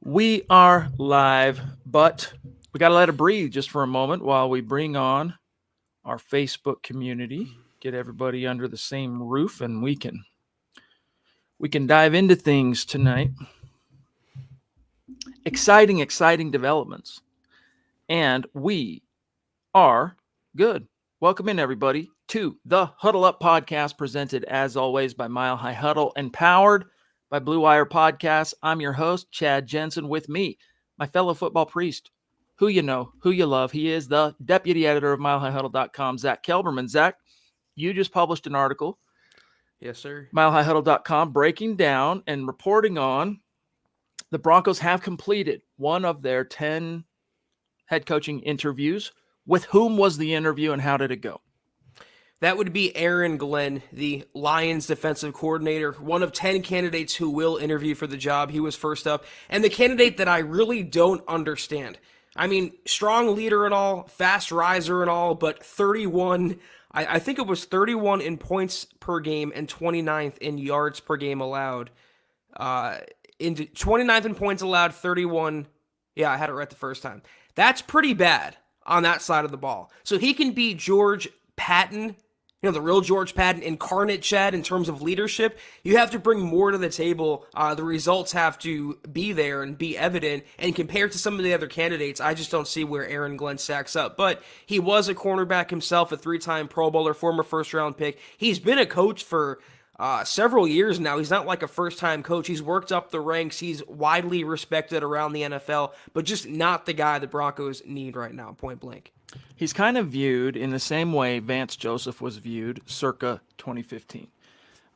We are live, but we got to let it breathe just for a moment while we bring on our Facebook community, get everybody under the same roof, and we can dive into things tonight. Exciting developments, and we are good. Welcome in everybody to the Huddle Up podcast, presented as always by Mile High Huddle and powered by Blue Wire Podcasts. I'm your host, Chad Jensen. With me, my fellow football priest, who you know, who you love. He is the deputy editor of milehighhuddle.com, Zack Kelberman. Zack, you just published an article, Yes, sir. milehighhuddle.com, breaking down and reporting on the Broncos have completed one of their 10 head coaching interviews. With whom was the interview and how did it go? That would be Aaron Glenn, the Lions defensive coordinator, one of 10 candidates who will interview for the job. He was first up. And the candidate that I really don't understand. I mean, strong leader and all, fast riser and all, but 31, I think it was 31 in points per game and 29th in yards per game allowed. Into 29th in points allowed, 31. Yeah, I had it right the first time. That's pretty bad on that side of the ball. So he can be George Patton, the real George Patton, incarnate Chad in terms of leadership. You have to bring more to the table. The results have to be there and be evident. And compared to some of the other candidates, I just don't see where Aaron Glenn stacks up. But he was a cornerback himself, a three-time Pro Bowler, former first-round pick. He's been a coach for several years now. He's not like a first-time coach. He's worked up the ranks. He's widely respected around the NFL, but just not the guy the Broncos need right now, point blank. He's kind of viewed in the same way Vance Joseph was viewed circa 2015.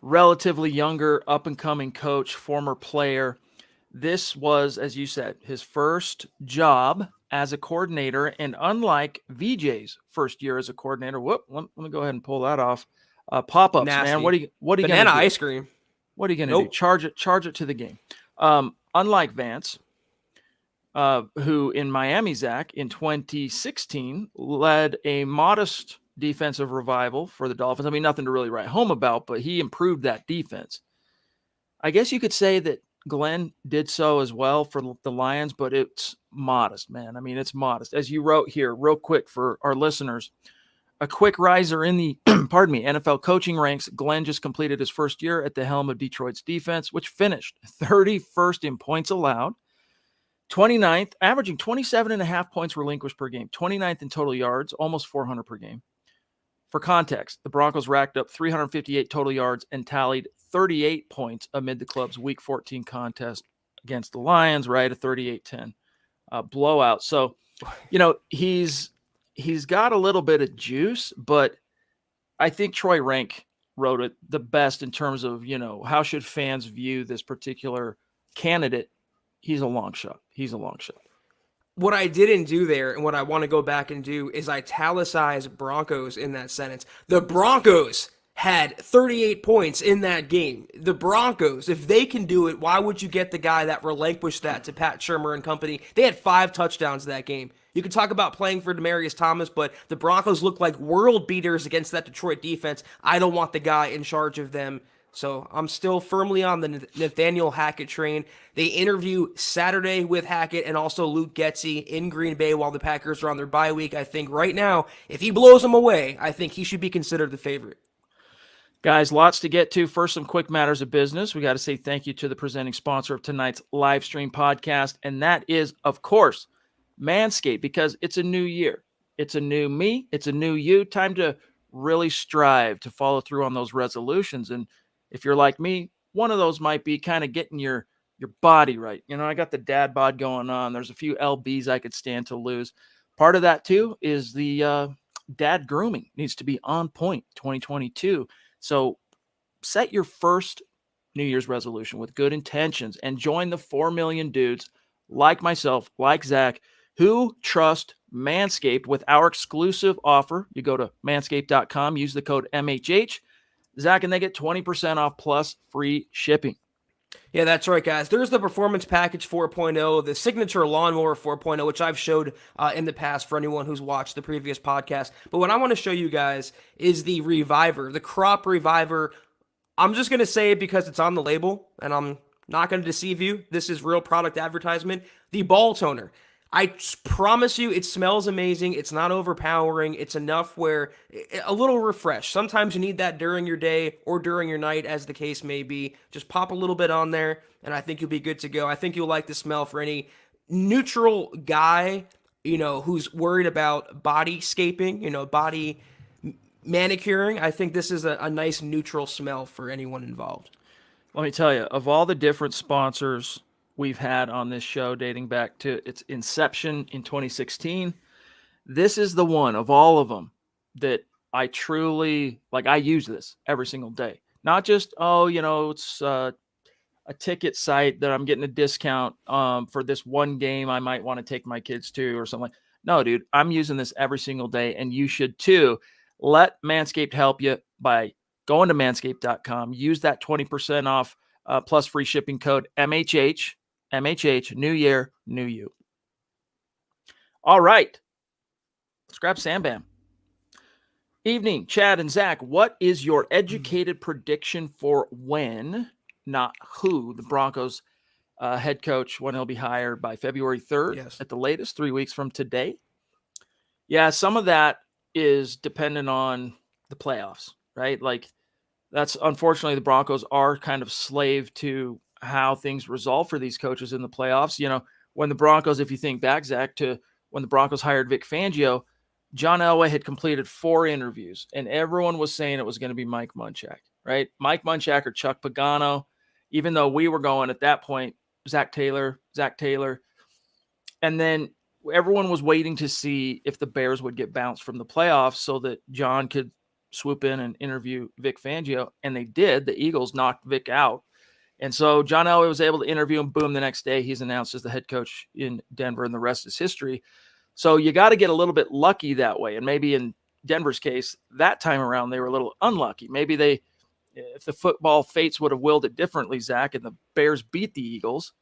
Relatively younger, up-and-coming coach, former player. This was, as you said, his first job as a coordinator, and unlike VJ's first year as a coordinator, let me go ahead and pull that off. Pop-ups, Nasty. man. What are you Banana gonna do? ice cream. What are you gonna do? Charge it to the game. Unlike Vance, who in Miami, Zach, in 2016 led a modest defensive revival for the Dolphins. I mean, nothing to really write home about, but he improved that defense. I guess you could say that Glenn did so as well for the Lions, but it's modest, man. I mean, it's modest. As you wrote here, real quick for our listeners, a quick riser in the, NFL coaching ranks. Glenn just completed his first year at the helm of Detroit's defense, which finished 31st in points allowed, 29th, averaging 27.5 points relinquished per game, 29th in total yards, almost 400 per game. For context, the Broncos racked up 358 total yards and tallied 38 points amid the club's Week 14 contest against the Lions, right? A 38-10 blowout. So, he's got a little bit of juice, but I think Troy Rank wrote it the best in terms of, how should fans view this particular candidate. He's a long shot. What I didn't do there and what I want to go back and do is italicize Broncos in that sentence. The Broncos had 38 points in that game. The Broncos, if they can do it, why would you get the guy that relinquished that to Pat Shurmur and company? They had 5 touchdowns that game. You could talk about playing for Demaryius Thomas, but the Broncos look like world beaters against that Detroit defense. I don't want the guy in charge of them. So I'm still firmly on the Nathaniel Hackett train. They interview Saturday with Hackett and also Luke Getsy in Green Bay while the Packers are on their bye week. I think right now, if he blows them away, I think he should be considered the favorite. Guys, lots to get to. First, some quick matters of business. We got to say thank you to the presenting sponsor of tonight's live stream podcast, and that is, of course, Manscaped, because it's a new year. It's a new me. It's a new you. Time to really strive to follow through on those resolutions. And if you're like me, one of those might be kind of getting your body right. I got the dad bod going on. There's a few LBs I could stand to lose. Part of that, too, is the dad grooming needs to be on point 2022. So set your first New Year's resolution with good intentions and join the 4 million dudes like myself, like Zach, who trust Manscaped with our exclusive offer. You go to manscaped.com, use the code MHH, Zach, and they get 20% off plus free shipping. Yeah, that's right, guys. There's the Performance Package 4.0, the Signature Lawnmower 4.0, which I've showed in the past for anyone who's watched the previous podcast. But what I want to show you guys is the Reviver, the Crop Reviver. I'm just going to say it because it's on the label, and I'm Not going to deceive you. This is real product advertisement. The ball toner. I promise you, it smells amazing. It's not overpowering. It's enough where a little refresh. Sometimes you need that during your day or during your night, as the case may be. Just pop a little bit on there, and I think you'll be good to go. I think you'll like the smell for any neutral guy, who's worried about bodyscaping, body manicuring. I think this is a nice neutral smell for anyone involved. Let me tell you, of all the different sponsors we've had on this show dating back to its inception in 2016, this is the one of all of them that I truly like. I use this every single day. Not just, it's a ticket site that I'm getting a discount for this one game I might want to take my kids to or something. No, dude, I'm using this every single day, and you should too. Let Manscaped help you by going to manscaped.com. Use that 20% off plus free shipping code MHH. MHH, new year, new you. All right. Let's grab Sam Bam. Evening, Chad and Zach. What is your educated prediction for when, not who, the Broncos head coach, when he'll be hired by February 3rd at the latest, 3 weeks from today? Yeah, some of that is dependent on the playoffs, right? Like, that's unfortunately the Broncos are kind of slave to how things resolve for these coaches in the playoffs. When the Broncos, if you think back, Zach, to when the Broncos hired Vic Fangio, John Elway had completed 4 interviews, and everyone was saying it was going to be Mike Munchak, right? Mike Munchak or Chuck Pagano, even though we were going at that point, Zach Taylor. And then everyone was waiting to see if the Bears would get bounced from the playoffs so that John could swoop in and interview Vic Fangio, and they did. The Eagles knocked Vic out. And so John Elway was able to interview him. Boom, the next day he's announced as the head coach in Denver, and the rest is history. So you got to get a little bit lucky that way. And maybe in Denver's case, that time around, they were a little unlucky. Maybe if the football fates would have willed it differently, Zach, and the Bears beat the Eagles,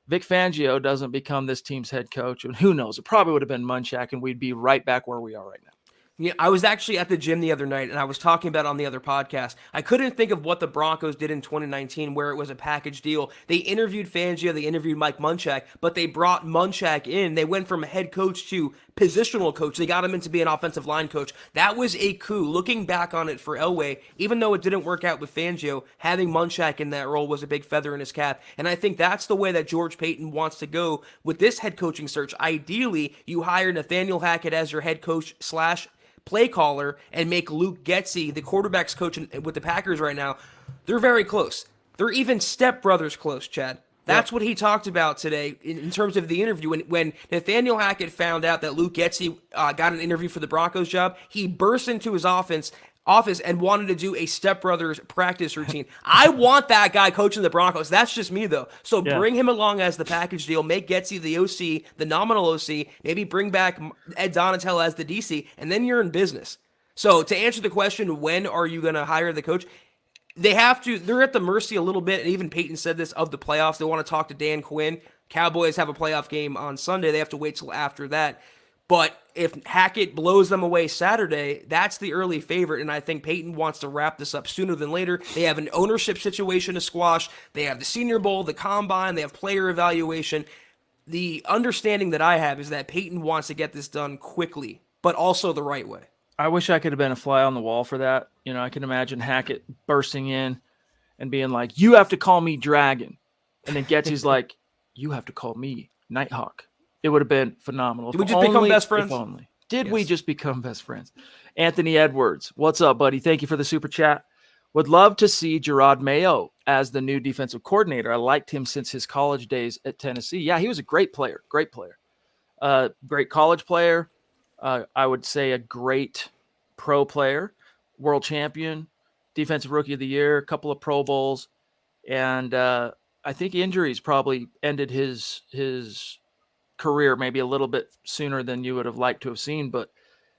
Vic Fangio doesn't become this team's head coach. And who knows? It probably would have been Munchak, and we'd be right back where we are right now. Yeah, I was actually at the gym the other night, and I was talking about it on the other podcast. I couldn't think of what the Broncos did in 2019 where it was a package deal. They interviewed Fangio, they interviewed Mike Munchak, but they brought Munchak in. They went from head coach to positional coach. They got him in to be an offensive line coach. That was a coup. Looking back on it for Elway, even though it didn't work out with Fangio, having Munchak in that role was a big feather in his cap. And I think that's the way that George Paton wants to go with this head coaching search. Ideally, you hire Nathaniel Hackett as your head coach / play caller and make Luke Getsy the quarterback's coach with the Packers right now. They're very close. They're even stepbrothers close, Chad. That's what he talked about today in terms of the interview. When Nathaniel Hackett found out that Luke Getsy got an interview for the Broncos job, he burst into his office and wanted to do a stepbrothers practice routine. I want that guy coaching the Broncos. That's just me, though. So bring him along as the package deal. Make Getsy the OC, the nominal OC. Maybe bring back Ed Donatell as the DC, and then you're in business. So to answer the question, when are you going to hire the coach? They're at the mercy a little bit, and even Peyton said this, of the playoffs. They want to talk to Dan Quinn. Cowboys have a playoff game on Sunday. They have to wait till after that. But if Hackett blows them away Saturday, that's the early favorite, and I think Peyton wants to wrap this up sooner than later. They have an ownership situation to squash. They have the Senior Bowl, the Combine. They have player evaluation. The understanding that I have is that Peyton wants to get this done quickly, but also the right way. I wish I could have been a fly on the wall for that. I can imagine Hackett bursting in and being like, "You have to call me Dragon," and then Getsy's like, "You have to call me Nighthawk." It would have been phenomenal. Did we just become best friends? If only. Did we just become best friends? Anthony Edwards, what's up, buddy? Thank you for the super chat. Would love to see Gerard Mayo as the new defensive coordinator. I liked him since his college days at Tennessee. Yeah, he was a great player. Great college player. I would say a great pro player, world champion, defensive rookie of the year, a couple of Pro Bowls. And I think injuries probably ended his career maybe a little bit sooner than you would have liked to have seen, but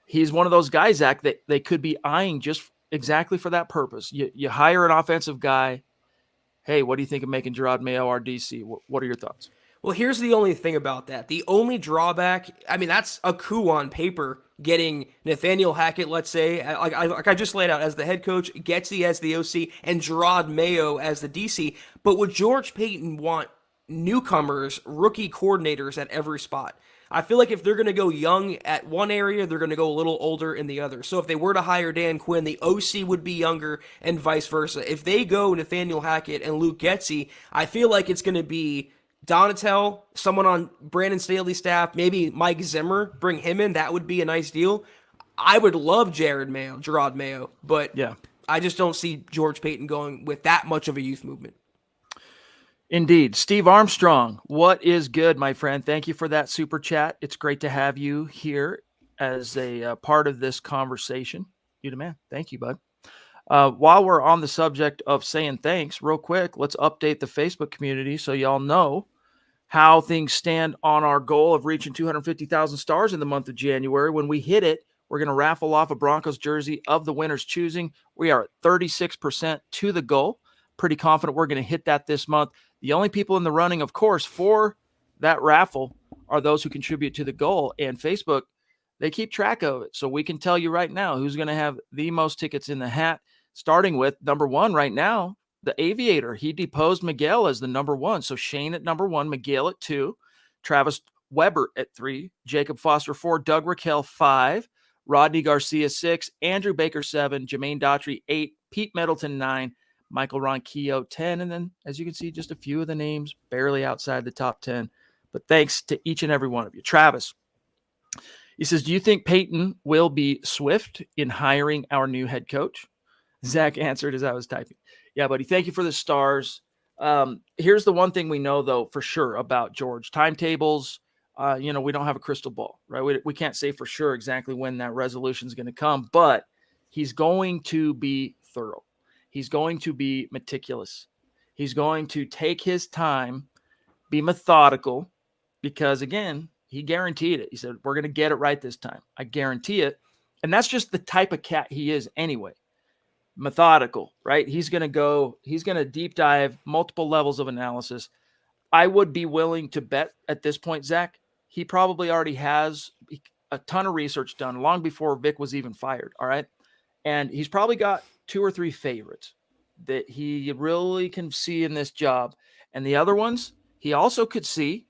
he's one of those guys, Zach, that they could be eyeing just exactly for that purpose. You hire an offensive guy. Hey, what do you think of making Gerard Mayo our DC? What are your thoughts? Well, here's the only thing about that. The only drawback, I mean, that's a coup on paper, getting Nathaniel Hackett, let's say, like I just laid out, as the head coach, Getsy as the OC, and Gerard Mayo as the DC. But would George Payton want newcomers, rookie coordinators at every spot? I feel like if they're going to go young at one area, they're going to go a little older in the other. So if they were to hire Dan Quinn, the OC would be younger and vice versa. If they go Nathaniel Hackett and Luke Getsy, I feel like it's going to be Donatel, someone on Brandon Staley's staff, maybe Mike Zimmer, bring him in. That would be a nice deal. I would love Gerard Mayo, but Yeah. I just don't see George Payton going with that much of a youth movement. Indeed. Steve Armstrong, what is good, my friend? Thank you for that super chat. It's great to have you here as a part of this conversation. You the man. Thank you, bud. While we're on the subject of saying thanks, real quick, let's update the Facebook community so y'all know how things stand on our goal of reaching 250,000 stars in the month of January. When we hit it, we're going to raffle off a Broncos jersey of the winner's choosing. We are at 36% to the goal. Pretty confident we're going to hit that this month. The only people in the running, of course, for that raffle are those who contribute to the goal. And Facebook, they keep track of it. So we can tell you right now who's going to have the most tickets in the hat, starting with number one right now, the Aviator. He deposed Miguel as the number one. So Shane at number one, Miguel at two, Travis Weber at three, Jacob Foster four, Doug Raquel five, Rodney Garcia 6, Andrew Baker 7, Jermaine Daughtry 8, Pete Middleton 9, Michael Ronquillo 10, and then, as you can see, just a few of the names barely outside the top 10. But thanks to each and every one of you. Travis, he says, do you think Payton will be swift in hiring our new head coach? Zach answered as I was typing. Yeah, buddy, thank you for the stars. Here's the one thing we know, though, for sure about George. Timetables, we don't have a crystal ball, right? We can't say for sure exactly when that resolution is going to come, but he's going to be thorough. He's going to be meticulous. He's going to take his time, be methodical, because, again, he guaranteed it. He said, we're going to get it right this time. I guarantee it. And that's just the type of cat he is anyway. Methodical, right? He's going to deep dive multiple levels of analysis. I would be willing to bet at this point, Zach, he probably already has a ton of research done long before Vic was even fired. All right. And he's probably got 2 or 3 favorites that he really can see in this job. And the other ones he also could see,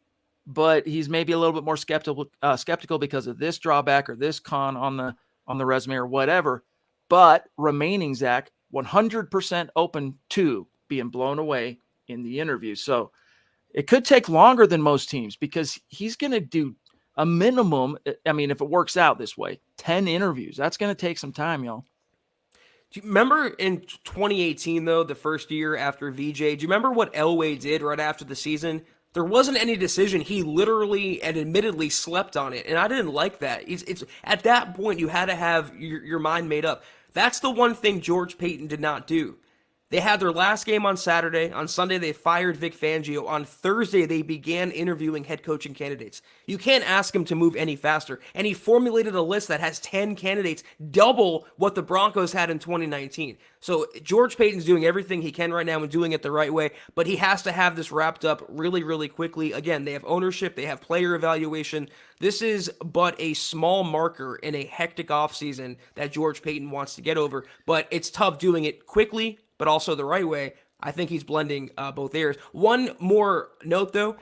but he's maybe a little bit more skeptical because of this drawback or this con on the resume or whatever. But remaining, Zach, 100% open to being blown away in the interview. So it could take longer than most teams because he's going to do a minimum. I mean, if it works out this way, 10 interviews. That's going to take some time, y'all. Do you remember in 2018, though, the first year after VJ, do you remember what Elway did right after the season? There wasn't any decision. He literally and admittedly slept on it, and I didn't like that. It's at that point, you had to have your mind made up. That's the one thing George Payton did not do. They had their last game on Saturday. On Sunday, they fired Vic Fangio. On Thursday, they began interviewing head coaching candidates. You can't ask him to move any faster. And he formulated a list that has 10 candidates, double what the Broncos had in 2019. So George Payton's doing everything he can right now and doing it the right way, but he has to have this wrapped up really, really quickly. Again, they have ownership. They have player evaluation. This is but a small marker in a hectic offseason that George Payton wants to get over, but it's tough doing it quickly, but also the right way. I think he's blending both areas. One more note, though.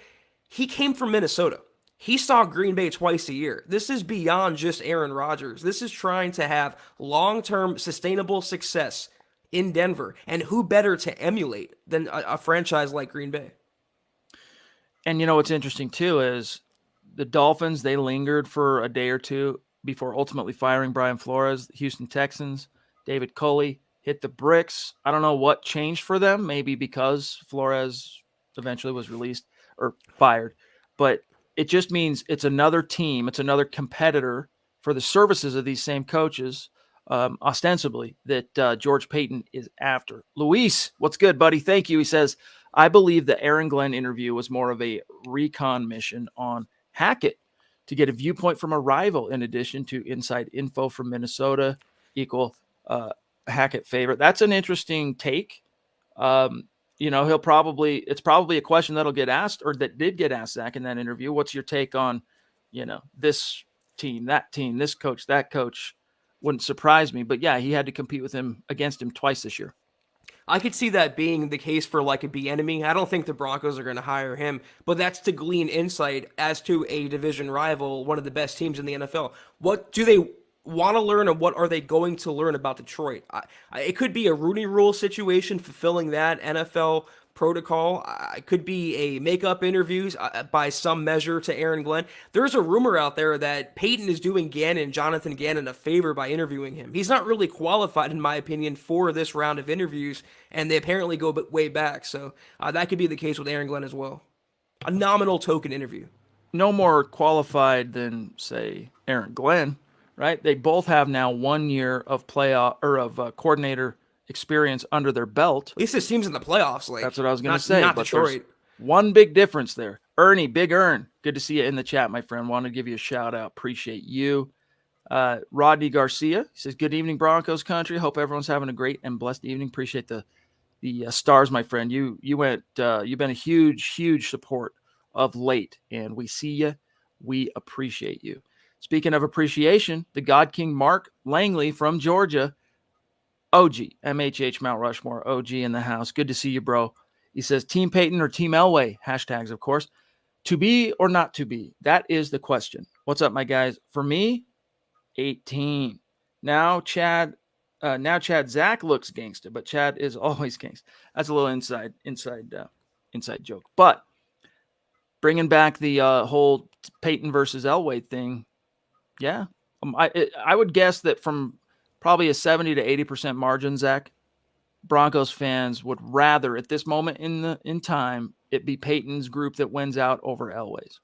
He came from Minnesota. He saw Green Bay twice a year. This is beyond just Aaron Rodgers. This is trying to have long-term sustainable success in Denver. And who better to emulate than a franchise like Green Bay? And what's interesting, too, is the Dolphins, they lingered for a day or two before ultimately firing Brian Flores. The Houston Texans, David Culley, hit the bricks. I don't know what changed for them, maybe because Flores eventually was released or fired. But it just means it's another team, it's another competitor for the services of these same coaches, ostensibly, that George Payton is after. Luis, what's good, buddy? Thank you. He says, I believe the Aaron Glenn interview was more of a recon mission on Hackett to get a viewpoint from a rival in addition to inside info from Minnesota equal Hackett favorite. That's an interesting take. It's probably a question that'll get asked, or that did get asked, Zach, in that interview. What's your take on, this team, that team, this coach, that coach? Wouldn't surprise me. But yeah, he had to compete against him twice this year. I could see that being the case for like a Bieniemy. I don't think the Broncos are going to hire him, but that's to glean insight as to a division rival, one of the best teams in the NFL. What do they want to learn, and what are they going to learn about Detroit? It could be a Rooney Rule situation, fulfilling that NFL protocol. It could be a makeup interviews by some measure to Aaron Glenn. There's a rumor out there that Peyton is doing Jonathan Gannon, a favor by interviewing him. He's not really qualified, in my opinion, for this round of interviews, and they apparently go way back. So that could be the case with Aaron Glenn as well. A nominal token interview. No more qualified than, say, Aaron Glenn, right? They both have now 1 year of coordinator experience under their belt. At least this team's in the playoffs. That's what I was going to say. Not Detroit. One big difference there. Ernie, Big Ern, good to see you in the chat, my friend. Wanted to give you a shout out. Appreciate you. Rodney Garcia, he says, good evening, Broncos country. Hope everyone's having a great and blessed evening. Appreciate the stars, my friend. You've been a huge support of late, and we see you. We appreciate you. Speaking of appreciation, the God King Mark Langley from Georgia, OG, MHH Mount Rushmore, OG in the house. Good to see you, bro. He says, Team Peyton or Team Elway? Hashtags, of course. To be or not to be? That is the question. What's up, my guys? For me, 18. Now Chad Zach looks gangster, but Chad is always gangster. That's a little inside joke. But bringing back the whole Peyton versus Elway thing, yeah. I would guess that from probably a 70 to 80% margin, Zach, Broncos fans would rather, at this moment in time, it be Peyton's group that wins out over Elway's.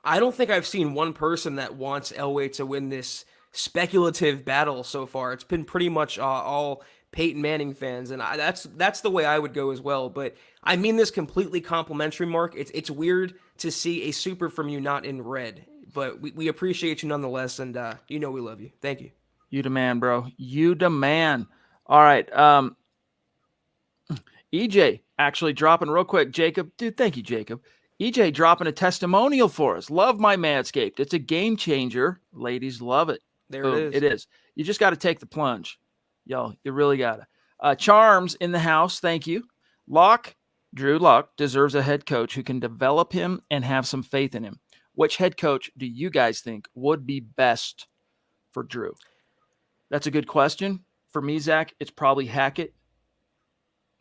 I don't think I've seen one person that wants Elway to win this speculative battle so far. It's been pretty much all Peyton Manning fans, and that's the way I would go as well. But I mean this completely complimentary, Mark. It's weird to see a super from you not in red, but we appreciate you nonetheless, and we love you. Thank you. You the man, bro. You the man. All right. EJ actually dropping real quick. Jacob, dude, thank you, Jacob. EJ dropping a testimonial for us. Love my Manscaped. It's a game changer. Ladies love it. There it is. It is. You just got to take the plunge. Yo, you really got to. Charms in the house. Thank you. Drew Lock deserves a head coach who can develop him and have some faith in him. Which head coach do you guys think would be best for Drew? That's a good question. For me, Zach, it's probably Hackett,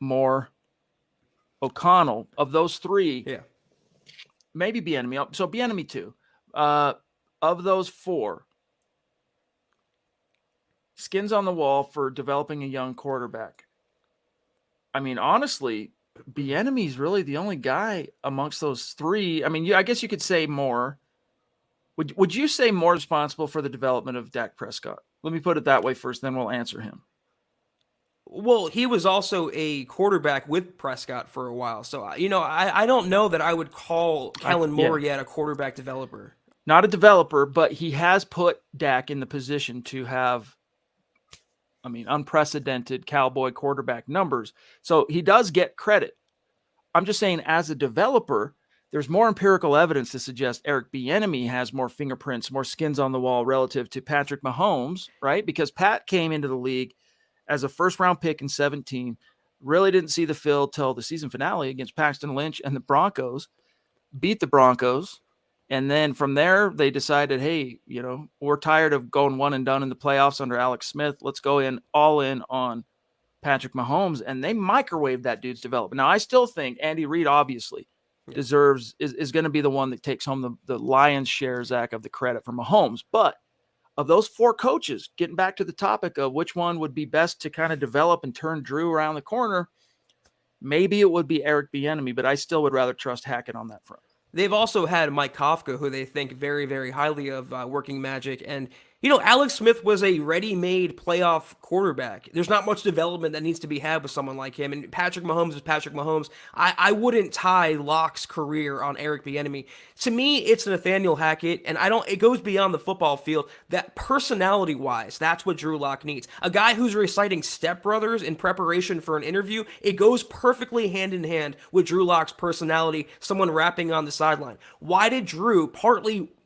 Moore, O'Connell. Of those three, yeah, maybe Bieniemy. So Bieniemy too. Of those four, skins on the wall for developing a young quarterback. I mean, honestly, Bieniemy is really the only guy amongst those three. I mean, I guess you could say Moore. Would you say Moore responsible for the development of Dak Prescott? Let me put it that way first, then we'll answer him. Well, he was also a quarterback with Prescott for a while. So, I don't know that I would call Kellen Moore yet a quarterback developer. Not a developer, but he has put Dak in the position to have, unprecedented Cowboy quarterback numbers. So he does get credit. I'm just saying, as a developer, there's more empirical evidence to suggest Eric Bieniemy has more fingerprints, more skins on the wall relative to Patrick Mahomes, right? Because Pat came into the league as a first-round pick in 2017, really didn't see the field till the season finale against Paxton Lynch and the Broncos, beat the Broncos, and then from there they decided, hey, we're tired of going one and done in the playoffs under Alex Smith. Let's go all in on Patrick Mahomes, and they microwaved that dude's development. Now, I still think Andy Reid obviously is going to be the one that takes home the lion's share, Zach, of the credit for Mahomes. But of those four coaches, getting back to the topic of which one would be best to kind of develop and turn Drew around the corner, maybe it would be Eric Bieniemy, but I still would rather trust Hackett on that front. They've also had Mike Kafka, who they think very, very highly of, working magic, and Alex Smith was a ready-made playoff quarterback. There's not much development that needs to be had with someone like him. And Patrick Mahomes is Patrick Mahomes. I wouldn't tie Locke's career on Eric Bieniemy. To me, it's Nathaniel Hackett, and it goes beyond the football field. That personality-wise, that's what Drew Lock needs. A guy who's reciting Step Brothers in preparation for an interview, it goes perfectly hand in hand with Drew Lock's personality, someone rapping on the sideline. Why did Drew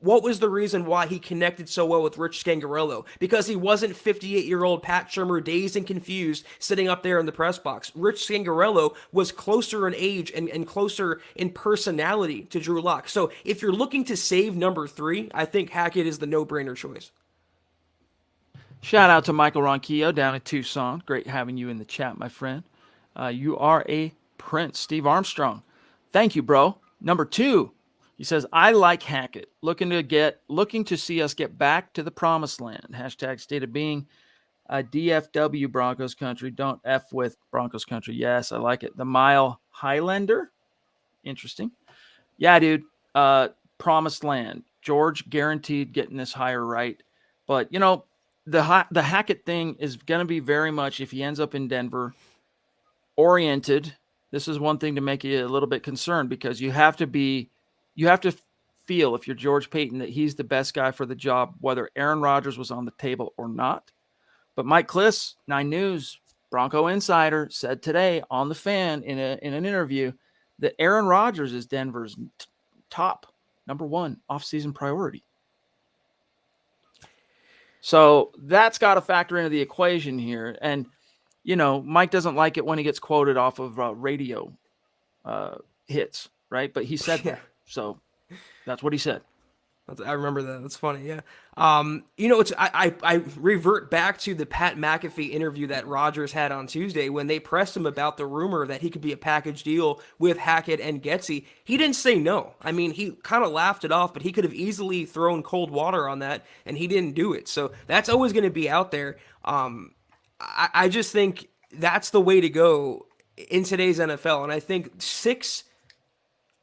what was the reason why he connected so well with Rich Scangarello? Because he wasn't 58-year-old Pat Shurmur, dazed and confused, sitting up there in the press box. Rich Scangarello was closer in age and closer in personality to Drew Lock. So if you're looking to save number 3, I think Hackett is the no-brainer choice. Shout out to Michael Ronquillo down in Tucson. Great having you in the chat, my friend. You are a prince. Steve Armstrong. Thank you, bro. Number 2. He says, I like Hackett, looking to see us get back to the promised land. Hashtag state of being, DFW Broncos country. Don't F with Broncos country. Yes, I like it. The Mile Highlander. Interesting. Yeah, dude. Promised land. George guaranteed getting this hire right. But, the Hackett thing is going to be very much, if he ends up in Denver, oriented. This is one thing to make you a little bit concerned, because you have to feel, if you're George Payton, that he's the best guy for the job, whether Aaron Rodgers was on the table or not. But Mike Kliss, 9 News, Bronco insider, said today on The Fan in an interview that Aaron Rodgers is Denver's top number 1 offseason priority. So that's got to factor into the equation here. And, Mike doesn't like it when he gets quoted off of radio hits, right? But he said that. So that's what he said. I remember that. That's funny. Yeah. I revert back to the Pat McAfee interview that Rodgers had on Tuesday when they pressed him about the rumor that he could be a package deal with Hackett and Getsy. He didn't say no. I mean, he kind of laughed it off, but he could have easily thrown cold water on that, and he didn't do it. So that's always going to be out there. I just think that's the way to go in today's NFL. And I think 6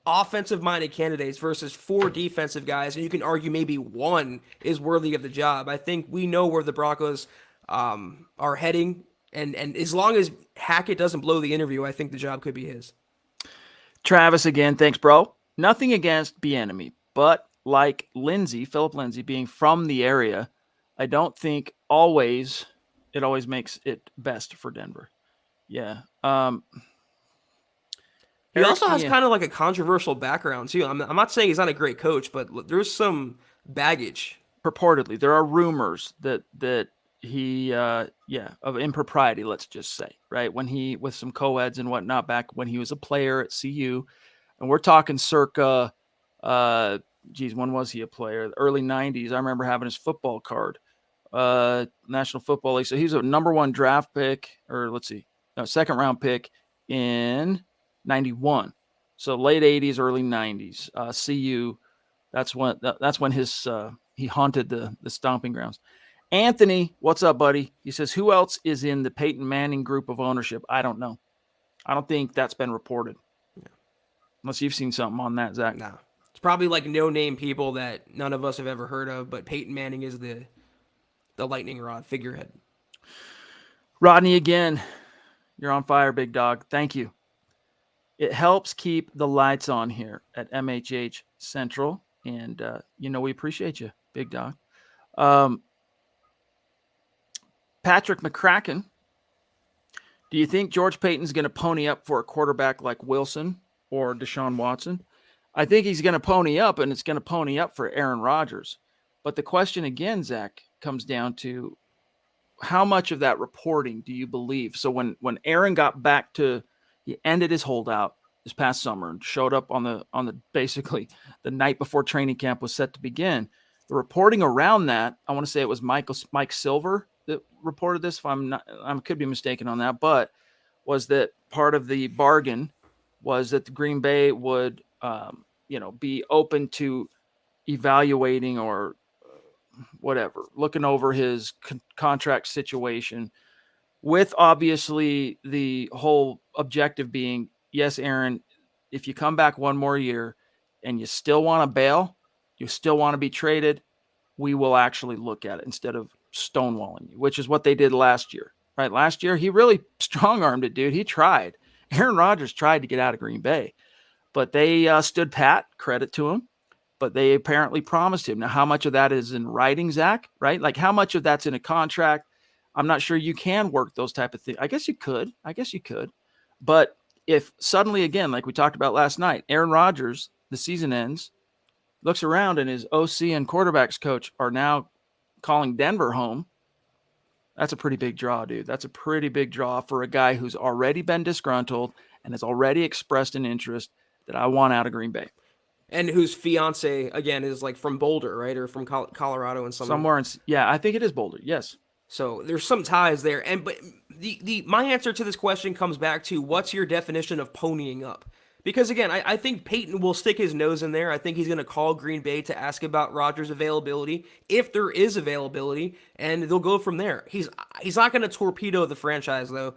offensive-minded candidates versus 4 defensive guys, and you can argue maybe 1 is worthy of the job. I think we know where the Broncos are heading, and as long as Hackett doesn't blow the interview, I think the job could be his. Travis again, thanks, bro. Nothing against Bieniemy, but like Philip Lindsay, being from the area, I don't think it always makes it best for Denver. Yeah. He also has kind of like a controversial background too. I'm not saying he's not a great coach, but there's some baggage. Purportedly, there are rumors that he, of impropriety, let's just say, right? When he, with some co-eds and whatnot, back when he was a player at CU, and we're talking circa, when was he a player? The early 90s. I remember having his football card, National Football League. So he was a number 1 draft pick, second round pick in 91. So late 80s, early 90s. CU, that's when his he haunted the stomping grounds. Anthony, what's up, buddy? He says, who else is in the Peyton Manning group of ownership? I don't know. I don't think that's been reported. Yeah. Unless you've seen something on that, Zach. No. It's probably like no-name people that none of us have ever heard of, but Peyton Manning is the lightning rod figurehead. Rodney, again, you're on fire, big dog. Thank you. It helps keep the lights on here at MHH Central, and we appreciate you, big dog. Patrick McCracken, do you think George Payton's going to pony up for a quarterback like Wilson or Deshaun Watson? I think he's going to pony up, and it's going to pony up for Aaron Rodgers. But the question again, Zach, comes down to how much of that reporting do you believe? So when Aaron got back he ended his holdout this past summer and showed up on the basically the night before training camp was set to begin. The reporting around that, I want to say it was Mike Silver that reported this. If I could be mistaken on that, but was that part of the bargain was that the Green Bay would, be open to evaluating or whatever, looking over his contract situation, with obviously the whole objective being, yes, Aaron, if you come back one more year and you still want to bail, you still want to be traded, we will actually look at it instead of stonewalling you, which is what they did last year, right? Last year, he really strong-armed it, dude. He tried. Aaron Rodgers tried to get out of Green Bay, but they stood pat, credit to him, but they apparently promised him. Now, how much of that is in writing, Zach, right? Like how much of that's in a contract? I'm not sure you can work those type of things. I guess you could. But if suddenly, again, like we talked about last night, Aaron Rodgers, the season ends, looks around and his OC and quarterbacks coach are now calling Denver home, that's a pretty big draw, dude. That's a pretty big draw for a guy who's already been disgruntled and has already expressed an interest that I want out of Green Bay. And whose fiance, again, is like from Boulder, right? Or from Colorado and somewhere. Yeah, I think it is Boulder. Yes. So there's some ties there. But my answer to this question comes back to what's your definition of ponying up? Because again, I think Peyton will stick his nose in there. I think he's going to call Green Bay to ask about Rodgers' availability, if there is availability, and they'll go from there. He's not going to torpedo the franchise, though.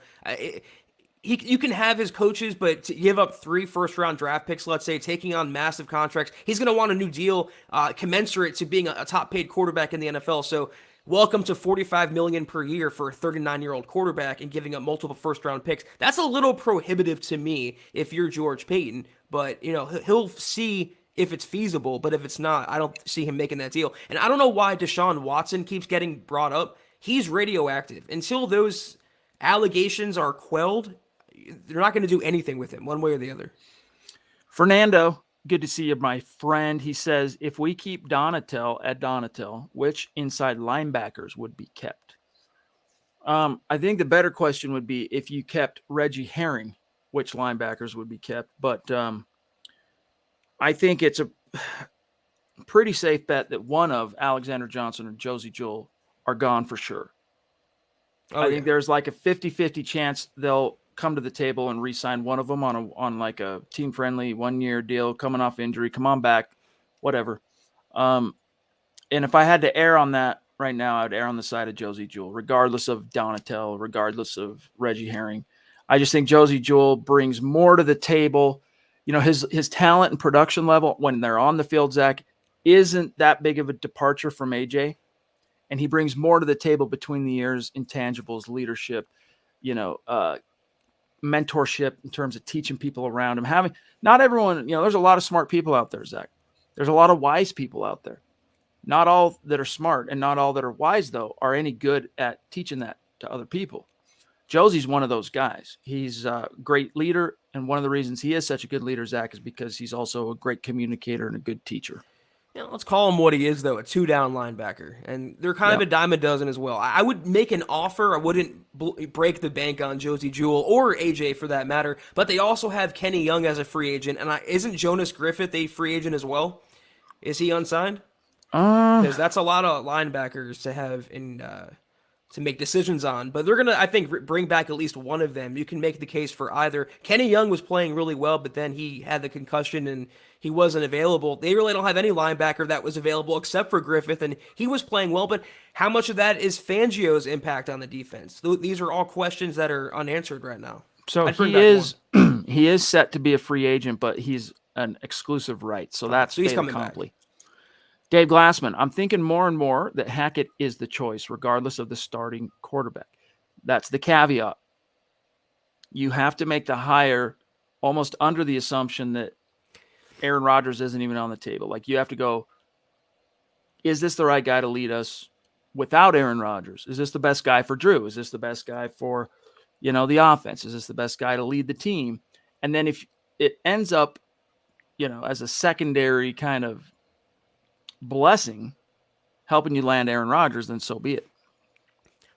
You can have his coaches, but to give up 3 first-round draft picks, let's say, taking on massive contracts, he's going to want a new deal commensurate to being a top-paid quarterback in the NFL. So welcome to $45 million per year for a 39-year-old quarterback and giving up multiple first-round picks. That's a little prohibitive to me if you're George Payton, but he'll see if it's feasible, but if it's not, I don't see him making that deal. And I don't know why Deshaun Watson keeps getting brought up. He's radioactive. Until those allegations are quelled, they're not going to do anything with him one way or the other. Fernando, good to see you, my friend. He says, if we keep Donatel at Donatel, which inside linebackers would be kept? I think the better question would be if you kept Reggie Herring, which linebackers would be kept. But I think it's a pretty safe bet that one of Alexander Johnson or Josie Jewell are gone for sure. I think there's like a 50-50 chance they'll come to the table and re-sign one of them on like a team-friendly 1-year deal, coming off injury, come on back, whatever. And if I had to err on that right now, I'd err on the side of Josie Jewell, regardless of Donatel, regardless of Reggie Herring. I just think Josie Jewell brings more to the table. His talent and production level when they're on the field, Zach, isn't that big of a departure from AJ. And he brings more to the table between the ears, intangibles, leadership, mentorship in terms of teaching people around him. Not everyone, there's a lot of smart people out there, Zach. There's a lot of wise people out there. Not all that are smart and not all that are wise, though, are any good at teaching that to other people. Josie's one of those guys. He's a great leader, and one of the reasons he is such a good leader, Zach, is because he's also a great communicator and a good teacher. Let's call him what he is, though, a 2-down linebacker. And they're kind of a dime a dozen as well. I would make an offer. I wouldn't break the bank on Josie Jewell or AJ for that matter. But they also have Kenny Young as a free agent. And isn't Jonas Griffith a free agent as well? Is he unsigned? Because that's a lot of linebackers to have to make decisions on. But they're going to, I think, bring back at least one of them. You can make the case for either. Kenny Young was playing really well, but then he had the concussion and he wasn't available. They really don't have any linebacker that was available except for Griffith, and he was playing well, but how much of that is Fangio's impact on the defense? These are all questions that are unanswered right now. So he is set to be a free agent, but he's an exclusive right, so that's he's coming back. Dave Glassman, I'm thinking more and more that Hackett is the choice, regardless of the starting quarterback. That's the caveat. You have to make the hire almost under the assumption that Aaron Rodgers isn't even on the table. Like, you have to go, is this the right guy to lead us without Aaron Rodgers? Is this the best guy for Drew? Is this the best guy for, the offense? Is this the best guy to lead the team? And then if it ends up, as a secondary kind of blessing, helping you land Aaron Rodgers, then so be it.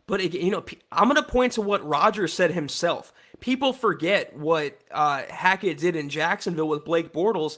But, I'm going to point to what Rodgers said himself. People forget what Hackett did in Jacksonville with Blake Bortles.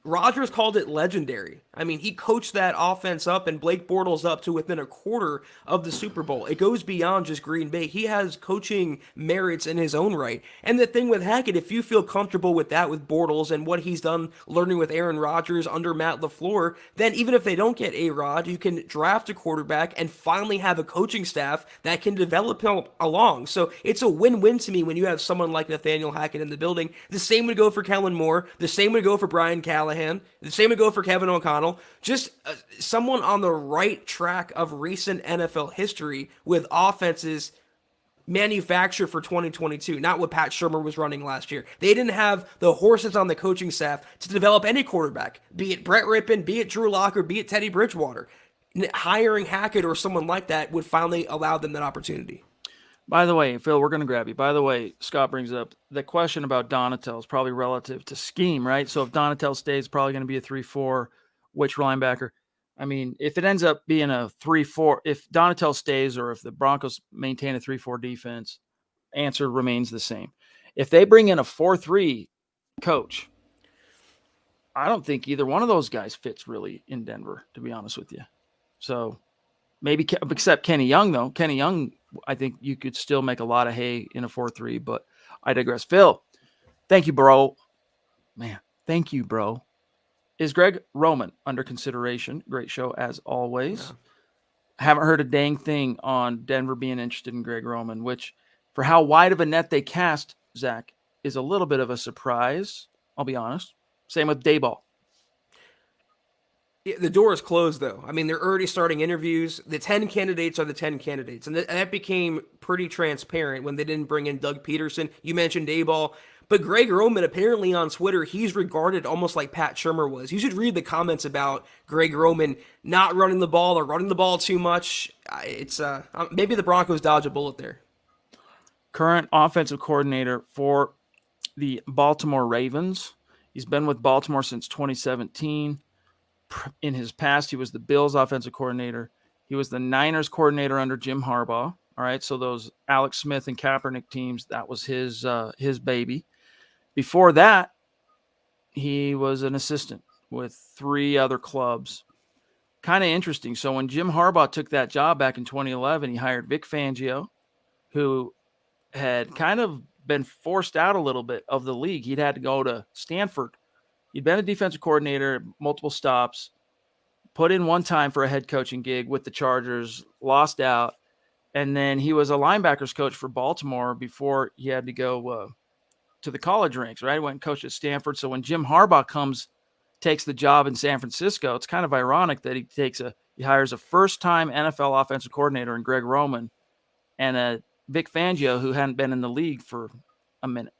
Rodgers called it legendary. I mean, he coached that offense up and Blake Bortles up to within a quarter of the Super Bowl. It goes beyond just Green Bay. He has coaching merits in his own right. And the thing with Hackett, if you feel comfortable with that, with Bortles and what he's done learning with Aaron Rodgers under Matt LaFleur, then even if they don't get A-Rod, you can draft a quarterback and finally have a coaching staff that can develop him along. So it's a win-win to me when you have someone like Nathaniel Hackett in the building. The same would go for Kellen Moore. The same would go for Brian Callahan. The same would go for Kevin O'Connell. O'Connell, just someone on the right track of recent NFL history with offenses manufactured for 2022, not what Pat Shermer was running last year. They didn't have the horses on the coaching staff to develop any quarterback, be it Brett Rippon, be it Drew Lock, or be it Teddy Bridgewater. Hiring Hackett or someone like that would finally allow them that opportunity. By the way, Phil, we're going to grab you. By the way, Scott brings up the question about Donatel is probably relative to scheme, right? So if Donatel stays, probably going to be a 3-4. Which linebacker? I mean, if it ends up being a 3-4, if Donatel stays or if the Broncos maintain a 3-4 defense, answer remains the same. If they bring in a 4-3 coach, I don't think either one of those guys fits really in Denver, to be honest with you. So maybe, except Kenny Young, though. Kenny Young, I think you could still make a lot of hay in a 4-3, but I digress. Phil, thank you, bro. Man, thank you, bro. Is Greg Roman under consideration? Great show, as always. Yeah. Haven't heard a dang thing on Denver being interested in Greg Roman, which, for how wide of a net they cast, Zach, is a little bit of a surprise. I'll be honest. Same with Dayball. Yeah, the door is closed, though. I mean, they're already starting interviews. The 10 candidates are the 10 candidates. And that became pretty transparent when they didn't bring in Doug Peterson. You mentioned Dayball. But Greg Roman, apparently on Twitter, he's regarded almost like Pat Shermer was. You should read the comments about Greg Roman not running the ball or running the ball too much. It's maybe the Broncos dodge a bullet there. Current offensive coordinator for the Baltimore Ravens. He's been with Baltimore since 2017. In his past, he was the Bills offensive coordinator. He was the Niners coordinator under Jim Harbaugh. All right, so those Alex Smith and Kaepernick teams, that was his baby. Before that, he was an assistant with 3 other clubs. Kind of interesting. So when Jim Harbaugh took that job back in 2011, he hired Vic Fangio, who had kind of been forced out a little bit of the league. He'd had to go to Stanford. He'd been a defensive coordinator, multiple stops, put in one time for a head coaching gig with the Chargers, lost out. And then he was a linebackers coach for Baltimore before he had to go to the college ranks, right? Went and coached at Stanford. So when Jim Harbaugh takes the job in San Francisco, it's kind of ironic that he hires a first-time NFL offensive coordinator in Greg Roman and a Vic Fangio who hadn't been in the league for a minute.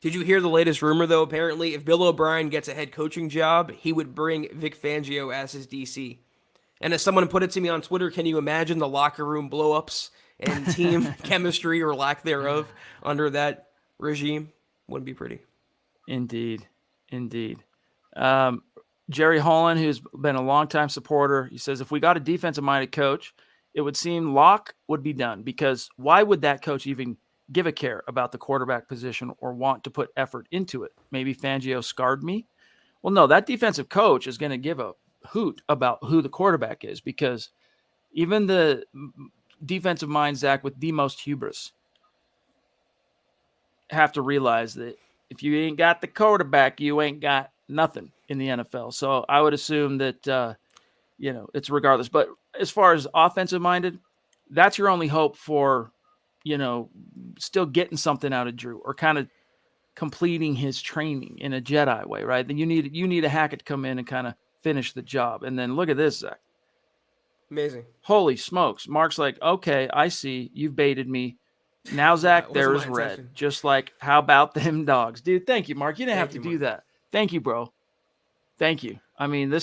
Did you hear the latest rumor, though? Apparently, if Bill O'Brien gets a head coaching job, he would bring Vic Fangio as his DC. And as someone put it to me on Twitter, can you imagine the locker room blow-ups and team chemistry or lack thereof under that regime? Wouldn't be pretty. Indeed. Jerry Holland, who's been a longtime supporter, he says, if we got a defensive-minded coach, it would seem Locke would be done, because why would that coach even give a care about the quarterback position or want to put effort into it? Maybe Fangio scarred me. Well, no, that defensive coach is going to give a hoot about who the quarterback is, because even the defensive mind, Zach, with the most hubris, have to realize that if you ain't got the quarterback, you ain't got nothing in the NFL. So I would assume that, it's regardless. But as far as offensive minded, that's your only hope for, still getting something out of Drew or kind of completing his training in a Jedi way, right? Then you need a Hackett to come in and kind of finish the job. And then look at this, Zach. Amazing. Holy smokes. Mark's like, okay, I see. You've baited me. Now, Zach, there is red. Just like, how about them dogs? Dude, thank you, Mark. You didn't have to do that. Thank you, bro. Thank you. I mean,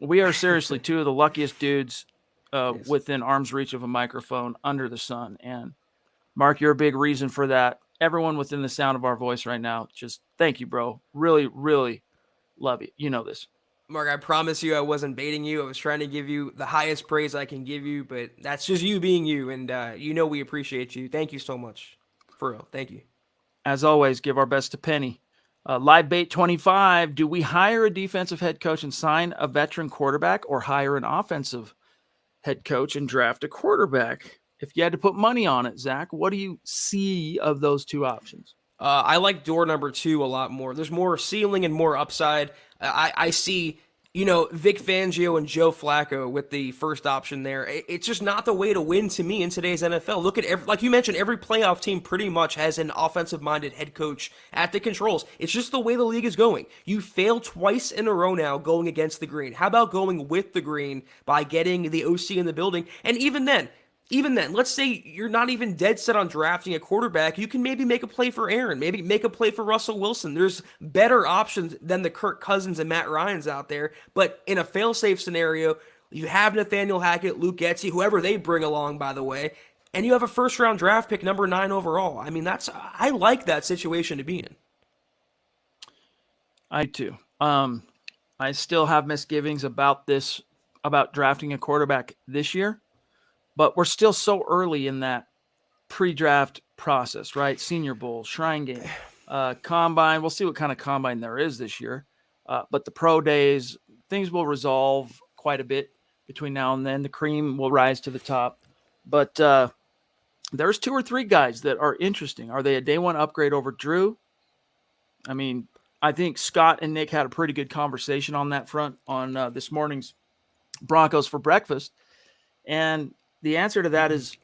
we are seriously 2 of the luckiest dudes within arm's reach of a microphone under the sun. And Mark, you're a big reason for that. Everyone within the sound of our voice right now, just thank you, bro. Really, really love you. You know this. Mark, I promise you I wasn't baiting you. I was trying to give you the highest praise I can give you, but that's just you being you, and we appreciate you. Thank you so much. For real, thank you. As always, give our best to Penny. Live Bait 25, do we hire a defensive head coach and sign a veteran quarterback, or hire an offensive head coach and draft a quarterback? If you had to put money on it, Zach, what do you see of those 2 options? I like door number 2 a lot more. There's more ceiling and more upside. I see, Vic Fangio and Joe Flacco with the first option there. It's just not the way to win to me in today's NFL. Look at like you mentioned, every playoff team pretty much has an offensive-minded head coach at the controls. It's just the way the league is going. You fail twice in a row now going against the green. How about going with the green by getting the OC in the building? And even then, let's say you're not even dead set on drafting a quarterback. You can maybe make a play for Aaron, maybe make a play for Russell Wilson. There's better options than the Kirk Cousins and Matt Ryans out there. But in a fail-safe scenario, you have Nathaniel Hackett, Luke Getsy, whoever they bring along, by the way, and you have a first-round draft pick, number 9 overall. I mean, I like that situation to be in. I do. I still have misgivings about drafting a quarterback this year. But we're still so early in that pre-draft process, right? Senior Bowl, Shrine Game, Combine. We'll see what kind of Combine there is this year. But the pro days, things will resolve quite a bit between now and then. The cream will rise to the top. But there's 2 or 3 guys that are interesting. Are they a day one upgrade over Drew? I mean, I think Scott and Nick had a pretty good conversation on that front on this morning's Broncos for breakfast. And the answer to that is,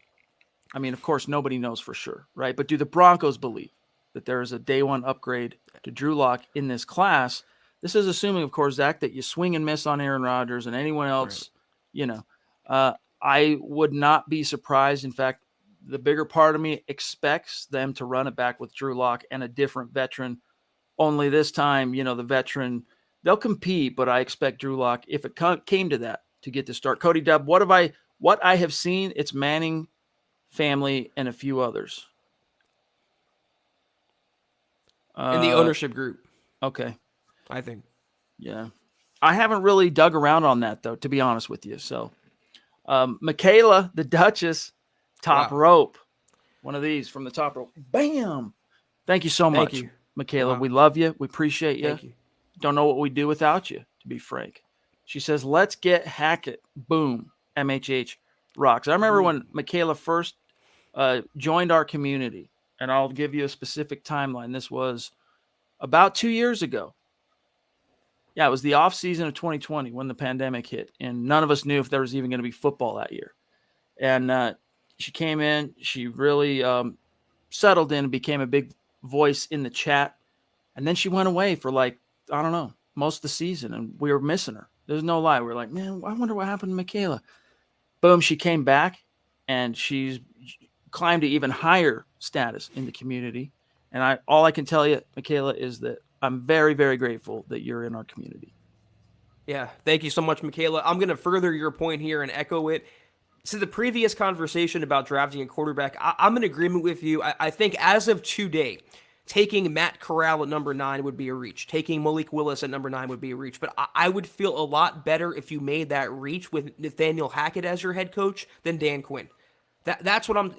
I mean, of course, nobody knows for sure, right? But do the Broncos believe that there is a day one upgrade to Drew Lock in this class? This is assuming, of course, Zach, that you swing and miss on Aaron Rodgers and anyone else, I would not be surprised. In fact, the bigger part of me expects them to run it back with Drew Lock and a different veteran. Only this time, the veteran, they'll compete, but I expect Drew Lock, if it came to that, to get the start. Cody Dubb, what I have seen, it's Manning family and a few others. In the ownership group. Okay. I think. Yeah. I haven't really dug around on that, though, to be honest with you. So, Michaela, the Duchess, top rope. One of these from the top rope. Bam! Thank you so much, you. Michaela. Wow. We love you. We appreciate you. Thank you. Don't know what we'd do without you, to be frank. She says, let's get Hackett. Boom. MHH rocks. I remember when Michaela first joined our community, and I'll give you a specific timeline. This was about 2 years ago. Yeah, it was the offseason of 2020 when the pandemic hit, and none of us knew if there was even going to be football that year. And she came in. She really settled in and became a big voice in the chat. And then she went away for most of the season, and we were missing her. There's no lie. We were like, man, I wonder what happened to Michaela. Boom, she came back, and she's climbed to even higher status in the community. And all I can tell you, Michaela, is that I'm very, very grateful that you're in our community. Yeah, thank you so much, Michaela. I'm going to further your point here and echo it. So the previous conversation about drafting a quarterback, I'm in agreement with you. I think as of today, taking Matt Corral at number 9 would be a reach. Taking Malik Willis at number 9 would be a reach. But I would feel a lot better if you made that reach with Nathaniel Hackett as your head coach than Dan Quinn. That's what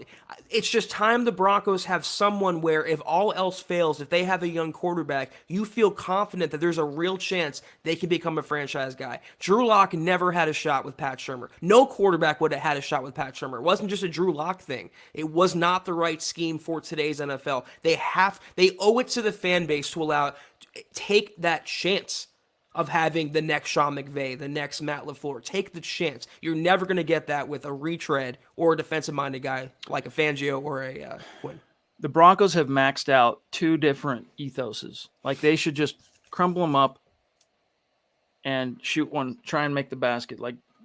it's just time the Broncos have someone where if all else fails, if they have a young quarterback, you feel confident that there's a real chance they can become a franchise guy. Drew Lock never had a shot with Pat Shurmur. No quarterback would have had a shot with Pat Shurmur. It wasn't just a Drew Lock thing. It was not the right scheme for today's NFL. They owe it to the fan base to take that chance of having the next Sean McVay, the next Matt LaFleur. Take the chance. You're never going to get that with a retread or a defensive-minded guy like a Fangio or a Quinn. The Broncos have maxed out 2 different ethoses. Like, they should just crumble them up and shoot one, try and make the basket.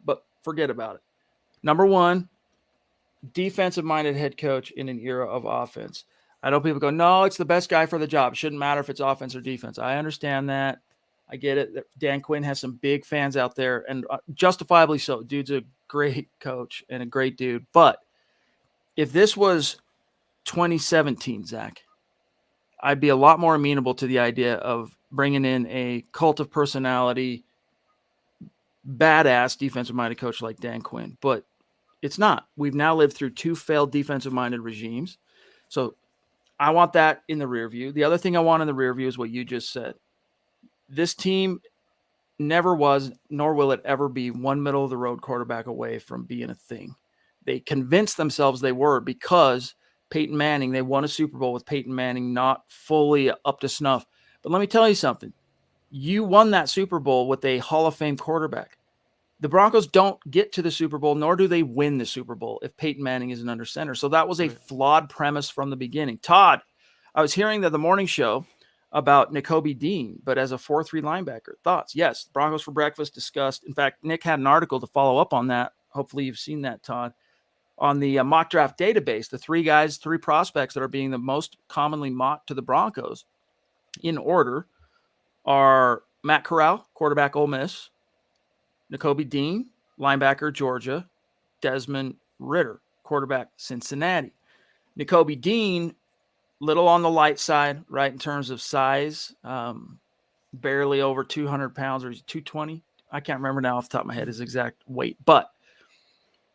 But forget about it. Number 1, defensive-minded head coach in an era of offense. I know people go, no, it's the best guy for the job. It shouldn't matter if it's offense or defense. I understand that. I get it. Dan Quinn has some big fans out there, and justifiably so. Dude's a great coach and a great dude. But if this was 2017, Zach, I'd be a lot more amenable to the idea of bringing in a cult of personality, badass defensive-minded coach like Dan Quinn. But it's not. We've now lived through 2 failed defensive-minded regimes. So I want that in the rear view. The other thing I want in the rear view is what you just said. This team never was, nor will it ever be, one middle-of-the-road quarterback away from being a thing. They convinced themselves they were because Peyton Manning, they won a Super Bowl with Peyton Manning not fully up to snuff. But let me tell you something. You won that Super Bowl with a Hall of Fame quarterback. The Broncos don't get to the Super Bowl, nor do they win the Super Bowl if Peyton Manning isn't under center. So that was a flawed premise from the beginning. Todd, I was hearing the morning show about Nakobe Dean, but as a 4-3 linebacker. Thoughts? Yes, Broncos for breakfast discussed. In fact, Nick had an article to follow up on that. Hopefully you've seen that, Todd. On the mock draft database, the three prospects that are being the most commonly mocked to the Broncos in order are Matt Corral, quarterback Ole Miss, Nakobe Dean, linebacker Georgia, Desmond Ridder, quarterback Cincinnati. Nakobe Dean, little on the light side, right, in terms of size, barely over 200 pounds, or 220. I can't remember now off the top of my head his exact weight, but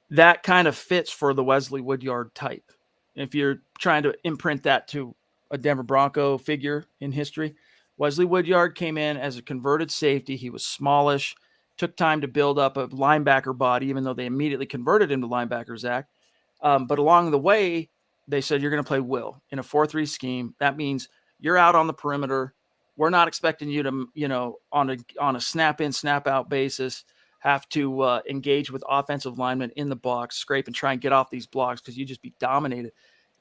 that kind of fits for the Wesley Woodyard type. If you're trying to imprint that to a Denver Bronco figure in history, Wesley Woodyard came in as a converted safety. He was smallish, took time to build up a linebacker body, even though they immediately converted him to linebacker, Zach. But along the way, they said, you're going to play will in a 4-3 scheme. That means you're out on the perimeter. We're not expecting you to, on a snap in, snap out basis, have to engage with offensive linemen in the box, scrape and try and get off these blocks because you just be dominated.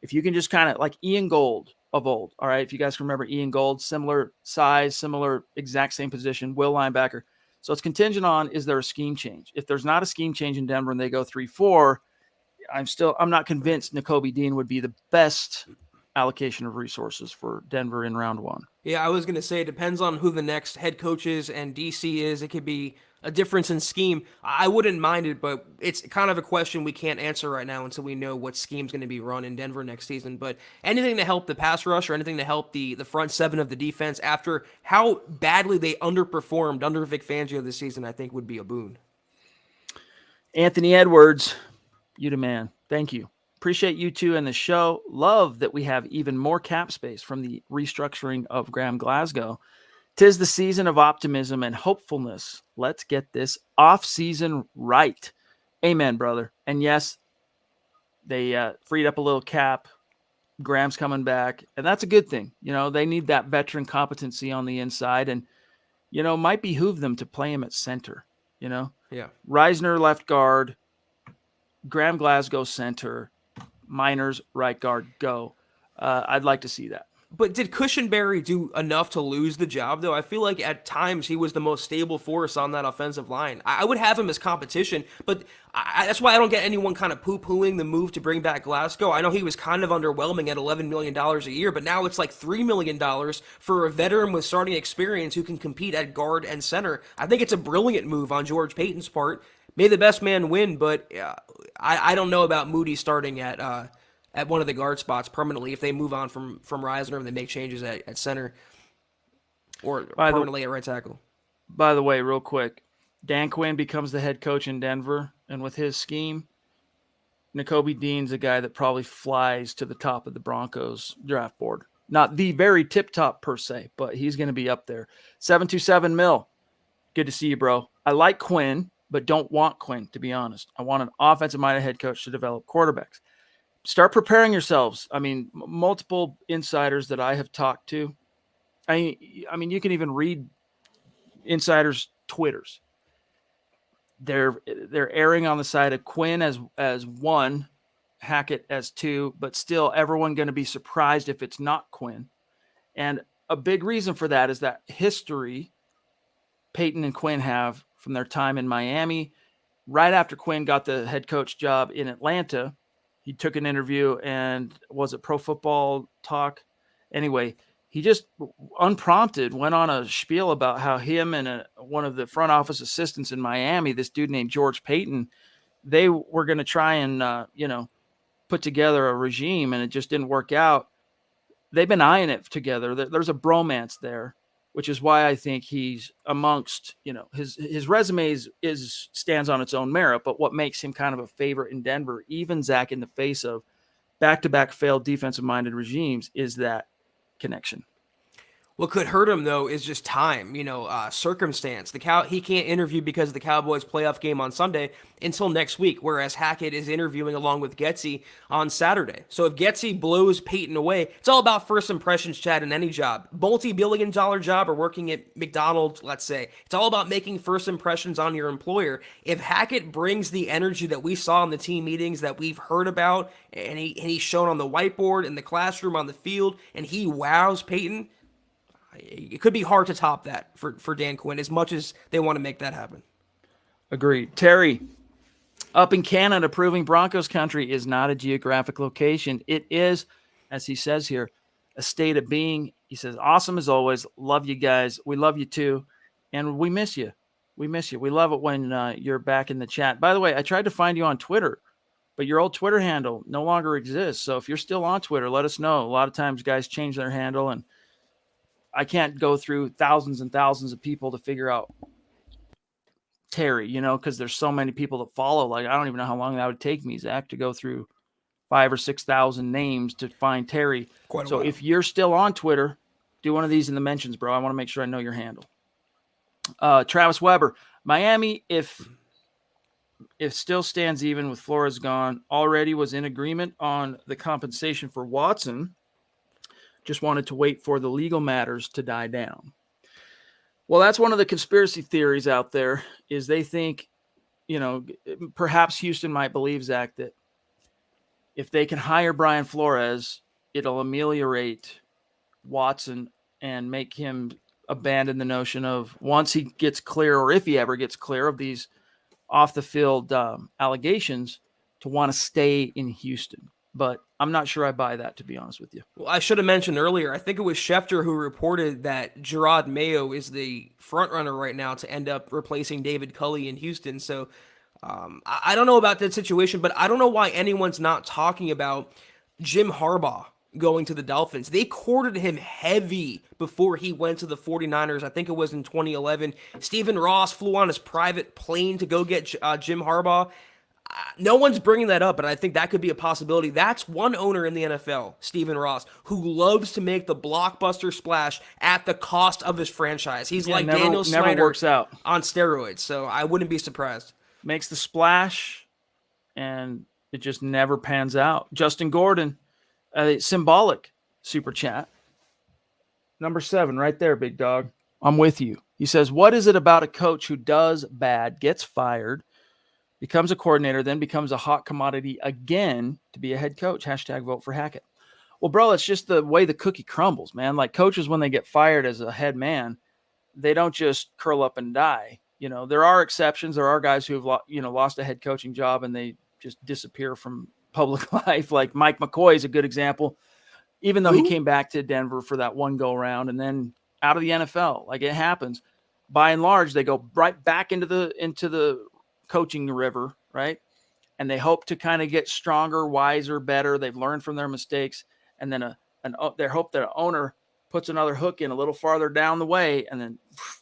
If you can just kind of like Ian Gold of old, all right? If you guys can remember Ian Gold, similar size, similar exact same position, will linebacker. So it's contingent on, is there a scheme change? If there's not a scheme change in Denver and they go 3-4, I'm not convinced Nakobe Dean would be the best allocation of resources for Denver in round one. Yeah, I was going to say it depends on who the next head coach is and DC is. It could be a difference in scheme. I wouldn't mind it, but it's kind of a question we can't answer right now until we know what scheme's going to be run in Denver next season. But anything to help the pass rush or anything to help the front seven of the defense after how badly they underperformed under Vic Fangio this season, I think would be a boon. Anthony Edwards, you the man. Thank you. Appreciate you two and the show. Love that we have even more cap space from the restructuring of Graham Glasgow. 'Tis the season of optimism and hopefulness. Let's get this off-season right. Amen, brother. And yes, they freed up a little cap. Graham's coming back, and that's a good thing. They need that veteran competency on the inside, and, might behoove them to play him at center, Yeah. Reisner left guard, Graham Glasgow center, Miners right guard, go. I'd like to see that. But did Cushenberry do enough to lose the job, though? I feel like at times he was the most stable force on that offensive line. I would have him as competition, but that's why I don't get anyone kind of poo-pooing the move to bring back Glasgow. I know he was kind of underwhelming at $11 million a year, but now it's like $3 million for a veteran with starting experience who can compete at guard and center. I think it's a brilliant move on George Payton's part. May the best man win, but I don't know about Moody starting at one of the guard spots permanently if they move on from Reisner and they make changes at center or permanently at right tackle. By the way, real quick, Dan Quinn becomes the head coach in Denver, and with his scheme, Nakobe Dean's a guy that probably flies to the top of the Broncos draft board. Not the very tip-top per se, but he's going to be up there. 727 mil. Good to see you, bro. I like Quinn, but don't want Quinn, to be honest. I want an offensive-minded head coach to develop quarterbacks. Start preparing yourselves. I mean, multiple insiders that I have talked to. I mean, you can even read insiders' Twitters. They're erring on the side of Quinn as one, Hackett as two, but still everyone going to be surprised if it's not Quinn. And a big reason for that is that history Peyton and Quinn have from their time in Miami. Right after Quinn got the head coach job in Atlanta, he took an interview and was it Pro Football Talk? Anyway, he just unprompted went on a spiel about how him and one of the front office assistants in Miami, this dude named George Payton, they were going to try and, put together a regime, and it just didn't work out. They've been eyeing it together. There's a bromance there, which is why I think he's amongst, his resume stands on its own merit, but what makes him kind of a favorite in Denver, even Zach, in the face of back-to-back failed defensive-minded regimes, is that connection. What could hurt him though is just time, circumstance. He can't interview because of the Cowboys playoff game on Sunday until next week, whereas Hackett is interviewing along with Getsy on Saturday. So if Getsy blows Peyton away, it's all about first impressions, Chad, in any job. Multi-billion-dollar job or working at McDonald's, let's say. It's all about making first impressions on your employer. If Hackett brings the energy that we saw in the team meetings that we've heard about, and he's shown on the whiteboard, in the classroom, on the field, and he wows Peyton, it could be hard to top that for Dan Quinn, as much as they want to make that happen. Agreed. Terry, up in Canada, proving Broncos country is not a geographic location. It is, as he says here, a state of being. He says, awesome as always. Love you guys. We love you too. And we miss you. We miss you. We love it when you're back in the chat. By the way, I tried to find you on Twitter, but your old Twitter handle no longer exists. So if you're still on Twitter, let us know. A lot of times guys change their handle, and I can't go through thousands and thousands of people to figure out Terry, because there's so many people that follow. Like, I don't even know how long that would take me, Zach, to go through 5,000 or 6,000 names to find Terry. So if you're still on Twitter, do one of these in the mentions, bro. I want to make sure I know your handle. Travis Weber, Miami, if still stands even with Flores gone, already was in agreement on the compensation for Watson. Just wanted to wait for the legal matters to die down. Well, that's one of the conspiracy theories out there, is they think, perhaps Houston might believe, Zach, that if they can hire Brian Flores, it'll ameliorate Watson and make him abandon the notion of, once he gets clear, or if he ever gets clear of these off the field allegations, to want to stay in Houston. But I'm not sure I buy that, to be honest with you. Well, I should have mentioned earlier, I think it was Schefter who reported that Gerard Mayo is the front runner right now to end up replacing David Culley in Houston. So I don't know about that situation, but I don't know why anyone's not talking about Jim Harbaugh going to the Dolphins. They courted him heavy before he went to the 49ers. I think it was in 2011. Stephen Ross flew on his private plane to go get Jim Harbaugh. No one's bringing that up, but I think that could be a possibility. That's one owner in the NFL, Stephen Ross, who loves to make the blockbuster splash at the cost of his franchise. He's like Daniel Snyder, never works out on steroids, so I wouldn't be surprised. Makes the splash, and it just never pans out. Justin Gordon, symbolic super chat. Number 7, right there, big dog. I'm with you. He says, what is it about a coach who does bad, gets fired, becomes a coordinator, then becomes a hot commodity again to be a head coach? Hashtag vote for Hackett. Well, bro, it's just the way the cookie crumbles, man. Like, coaches, when they get fired as a head man, they don't just curl up and die. There are exceptions. There are guys who have lost a head coaching job and they just disappear from public life. Like Mike McCoy is a good example, even though he came back to Denver for that one go round and then out of the NFL. Like, it happens. By and large, they go right back into the coaching river, right? And they hope to kind of get stronger, wiser, better. They've learned from their mistakes, and then they hope that an owner puts another hook in a little farther down the way, and then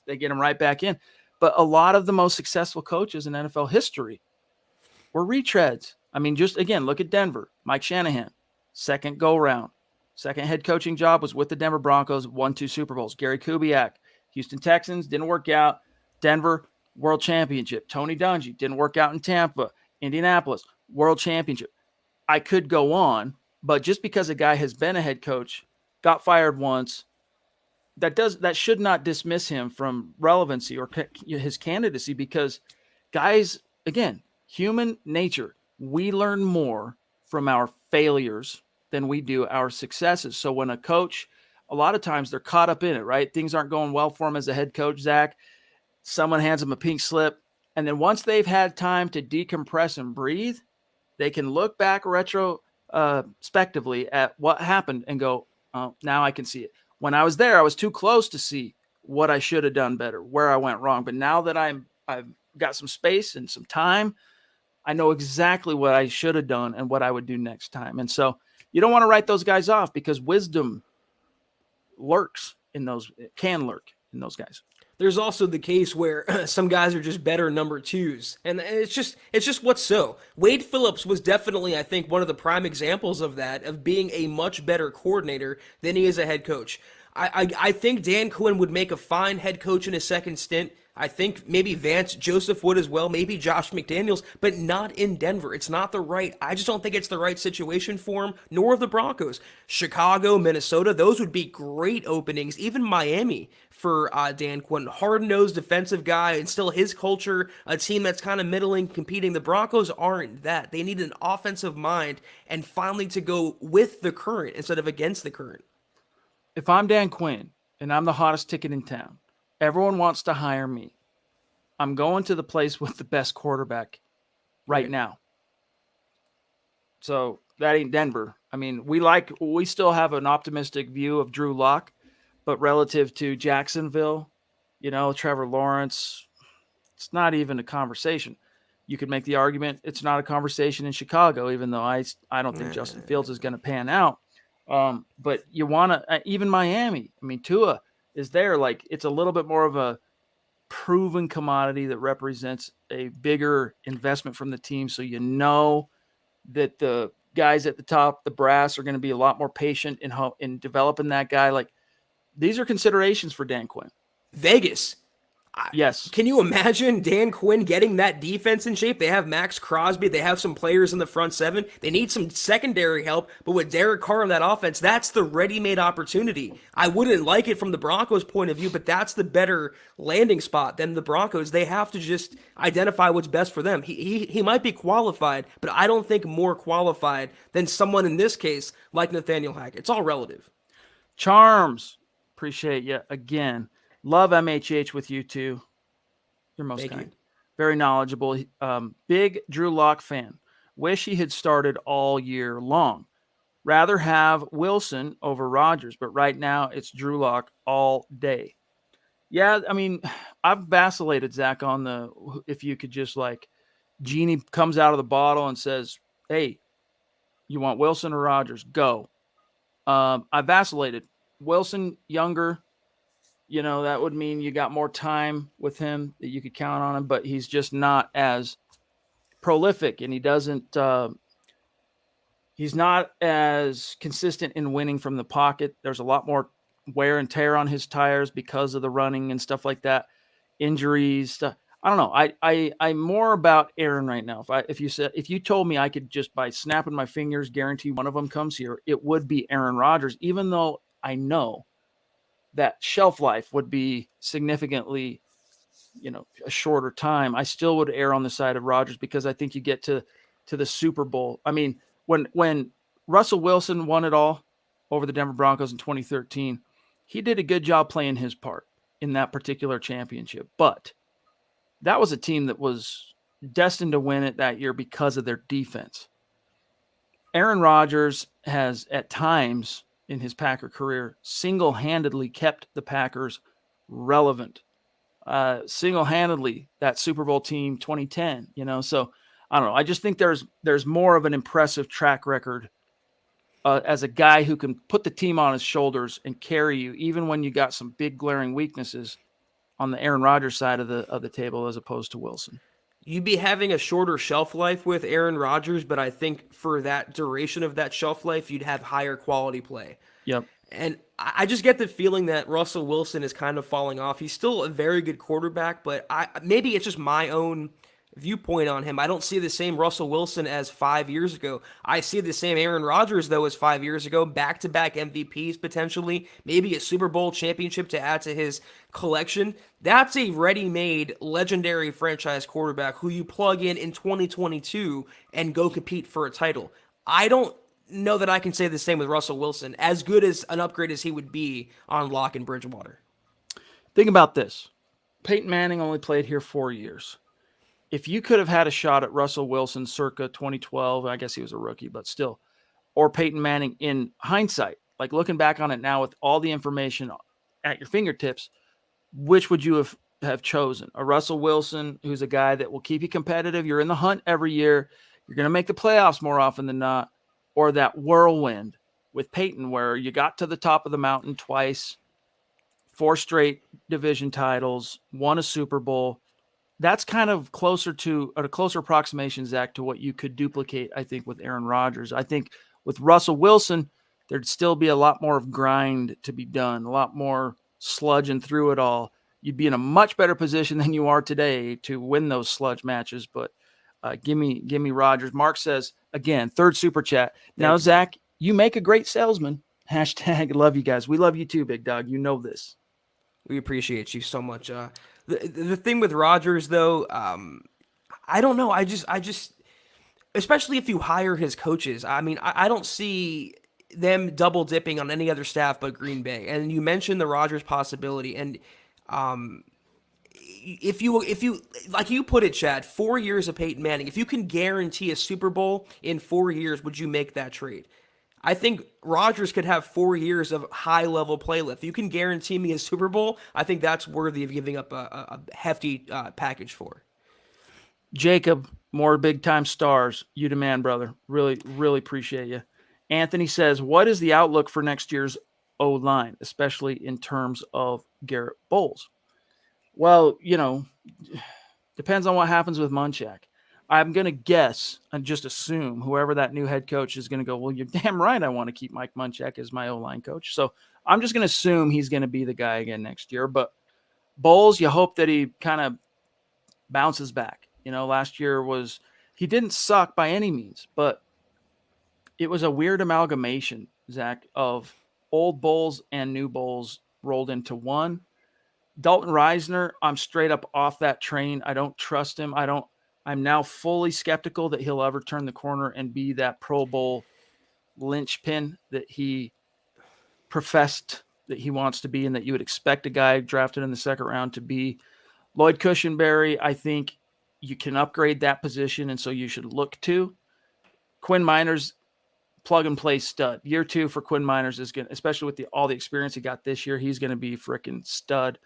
they get them right back in. But a lot of the most successful coaches in NFL history were retreads. I mean, just again, look at Denver. Mike Shanahan, second go round, second head coaching job was with the Denver Broncos, won 2 Super Bowls. Gary Kubiak, Houston Texans, didn't work out. Denver, World Championship. Tony Dungy, didn't work out in Tampa. Indianapolis, World Championship. I could go on, but just because a guy has been a head coach, got fired once, that should not dismiss him from relevancy or his candidacy, because guys, again, human nature, we learn more from our failures than we do our successes. So when a coach, a lot of times they're caught up in it, right? Things aren't going well for him as a head coach, Zach. Someone hands them a pink slip. And then once they've had time to decompress and breathe, they can look back retrospectively at what happened and go, oh, now I can see it. When I was there, I was too close to see what I should have done better, where I went wrong. But now that I've got some space and some time, I know exactly what I should have done and what I would do next time. And so you don't want to write those guys off, because wisdom can lurk in those guys. There's also the case where some guys are just better number 2s. And it's just what's so. Wade Phillips was definitely, I think, one of the prime examples of that, of being a much better coordinator than he is a head coach. I think Dan Quinn would make a fine head coach in his second stint. I think maybe Vance Joseph would as well, maybe Josh McDaniels, but not in Denver. It's not the right, I just don't think it's the right situation for him, nor the Broncos. Chicago, Minnesota, those would be great openings. Even Miami for Dan Quinn. Hard-nosed defensive guy, and still his culture, a team that's kind of middling, competing. The Broncos aren't that. They need an offensive mind and finally to go with the current instead of against the current. If I'm Dan Quinn and I'm the hottest ticket in town, everyone wants to hire me. I'm going to the place with the best quarterback right now. So that ain't Denver. I mean, we still have an optimistic view of Drew Lock, but relative to Jacksonville, Trevor Lawrence, it's not even a conversation. You could make the argument it's not a conversation in Chicago, even though I don't think Justin Fields is going to pan out. But you want to, even Miami, I mean, Tua is there. Like, it's a little bit more of a proven commodity that represents a bigger investment from the team. So that the guys at the top, the brass, are going to be a lot more patient in developing that guy. Like, these are considerations for Dan Quinn. Vegas. Yes. Can you imagine Dan Quinn getting that defense in shape? They have Max Crosby. They have some players in the front seven. They need some secondary help. But with Derek Carr in that offense, that's the ready-made opportunity. I wouldn't like it from the Broncos' point of view, but that's the better landing spot than the Broncos. They have to just identify what's best for them. He might be qualified, but I don't think more qualified than someone in this case like Nathaniel Hackett. It's all relative. Charms. Appreciate you again. Love MHH with you too. You're most Thank kind. you. Very knowledgeable. Big Drew Lock fan. Wish he had started all year long. Rather have Wilson over Rodgers, but right now it's Drew Lock all day. Yeah, I mean, I've vacillated, Zach, on if you could just Genie comes out of the bottle and says, hey, you want Wilson or Rodgers? Go. I vacillated. Wilson, younger. That would mean you got more time with him, that you could count on him, but he's just not as prolific, and he's not as consistent in winning from the pocket. There's a lot more wear and tear on his tires because of the running and stuff like that, injuries, stuff. I don't know. I'm more about Aaron right now. If you told me I could just by snapping my fingers guarantee one of them comes here, it would be Aaron Rodgers, even though I know that shelf life would be significantly, a shorter time. I still would err on the side of Rodgers because I think you get to the Super Bowl. I mean, when Russell Wilson won it all over the Denver Broncos in 2013, he did a good job playing his part in that particular championship. But that was a team that was destined to win it that year because of their defense. Aaron Rodgers has at times in his Packer career single-handedly kept the Packers relevant. Single-handedly, that Super Bowl team 2010, so I don't know. I just think there's more of an impressive track record as a guy who can put the team on his shoulders and carry you, even when you got some big glaring weaknesses on the Aaron Rodgers side of the table as opposed to Wilson. You'd be having a shorter shelf life with Aaron Rodgers, but I think for that duration of that shelf life, you'd have higher quality play. Yep. And I just get the feeling that Russell Wilson is kind of falling off. He's still a very good quarterback, but maybe it's just my own viewpoint on him. I don't see the same Russell Wilson as 5 years ago. I see the same Aaron Rodgers, though, as 5 years ago. Back-to-back MVPs, potentially. Maybe a Super Bowl championship to add to his collection. That's a ready-made, legendary franchise quarterback who you plug in 2022 and go compete for a title. I don't know that I can say the same with Russell Wilson, as good as an upgrade as he would be on Locke and Bridgewater. Think about this. Peyton Manning only played here 4 years. If you could have had a shot at Russell Wilson circa 2012, I guess he was a rookie, but still, or Peyton Manning in hindsight, like looking back on it now with all the information at your fingertips, which would you have chosen? A Russell Wilson, who's a guy that will keep you competitive. You're in the hunt every year. You're going to make the playoffs more often than not. Or that whirlwind with Peyton where you got to the top of the mountain twice, 4 straight division titles, won a Super Bowl. That's kind of a closer approximation, Zach, to what you could duplicate, I think, with Aaron Rodgers. I think with Russell Wilson, there'd still be a lot more of grind to be done, a lot more sludging through it all. You'd be in a much better position than you are today to win those sludge matches. But give me Rodgers. Mark says, again, third super chat. Now, Zach, you make a great salesman. Hashtag love you guys. We love you too, big dog. You know this. We appreciate you so much. The thing with Rodgers, though, I don't know. I just, especially if you hire his coaches, I mean, I don't see them double dipping on any other staff but Green Bay. And you mentioned the Rodgers possibility, and if you like you put it, Chad, 4 years of Peyton Manning, if you can guarantee a Super Bowl in 4 years, would you make that trade? I think Rodgers could have 4 years of high-level play left. If you can guarantee me a Super Bowl, I think that's worthy of giving up a hefty package for. Jacob, more big-time stars. You demand, brother. Really, really appreciate you. Anthony says, what is the outlook for next year's O-line, especially in terms of Garrett Bowles? Well, depends on what happens with Munchak. I'm going to guess and just assume whoever that new head coach is going to go, well, you're damn right I want to keep Mike Munchak as my O-line coach. So I'm just going to assume he's going to be the guy again next year. But Bowles, you hope that he kind of bounces back. Last year he didn't suck by any means, but it was a weird amalgamation, Zach, of old Bowles and new Bowles rolled into one. Dalton Reisner, I'm straight up off that train. I don't trust him. I'm now fully skeptical that he'll ever turn the corner and be that Pro Bowl linchpin that he professed that he wants to be and that you would expect a guy drafted in the second round to be. Lloyd Cushenberry, I think you can upgrade that position, and so you should look to. Quinn Miners, plug-and-play stud. Year 2 for Quinn Miners is going to, especially with all the experience he got this year, he's going to be freaking stud.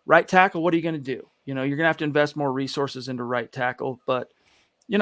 Right tackle, what are you going to do? You're going to have to invest more resources into right tackle, but,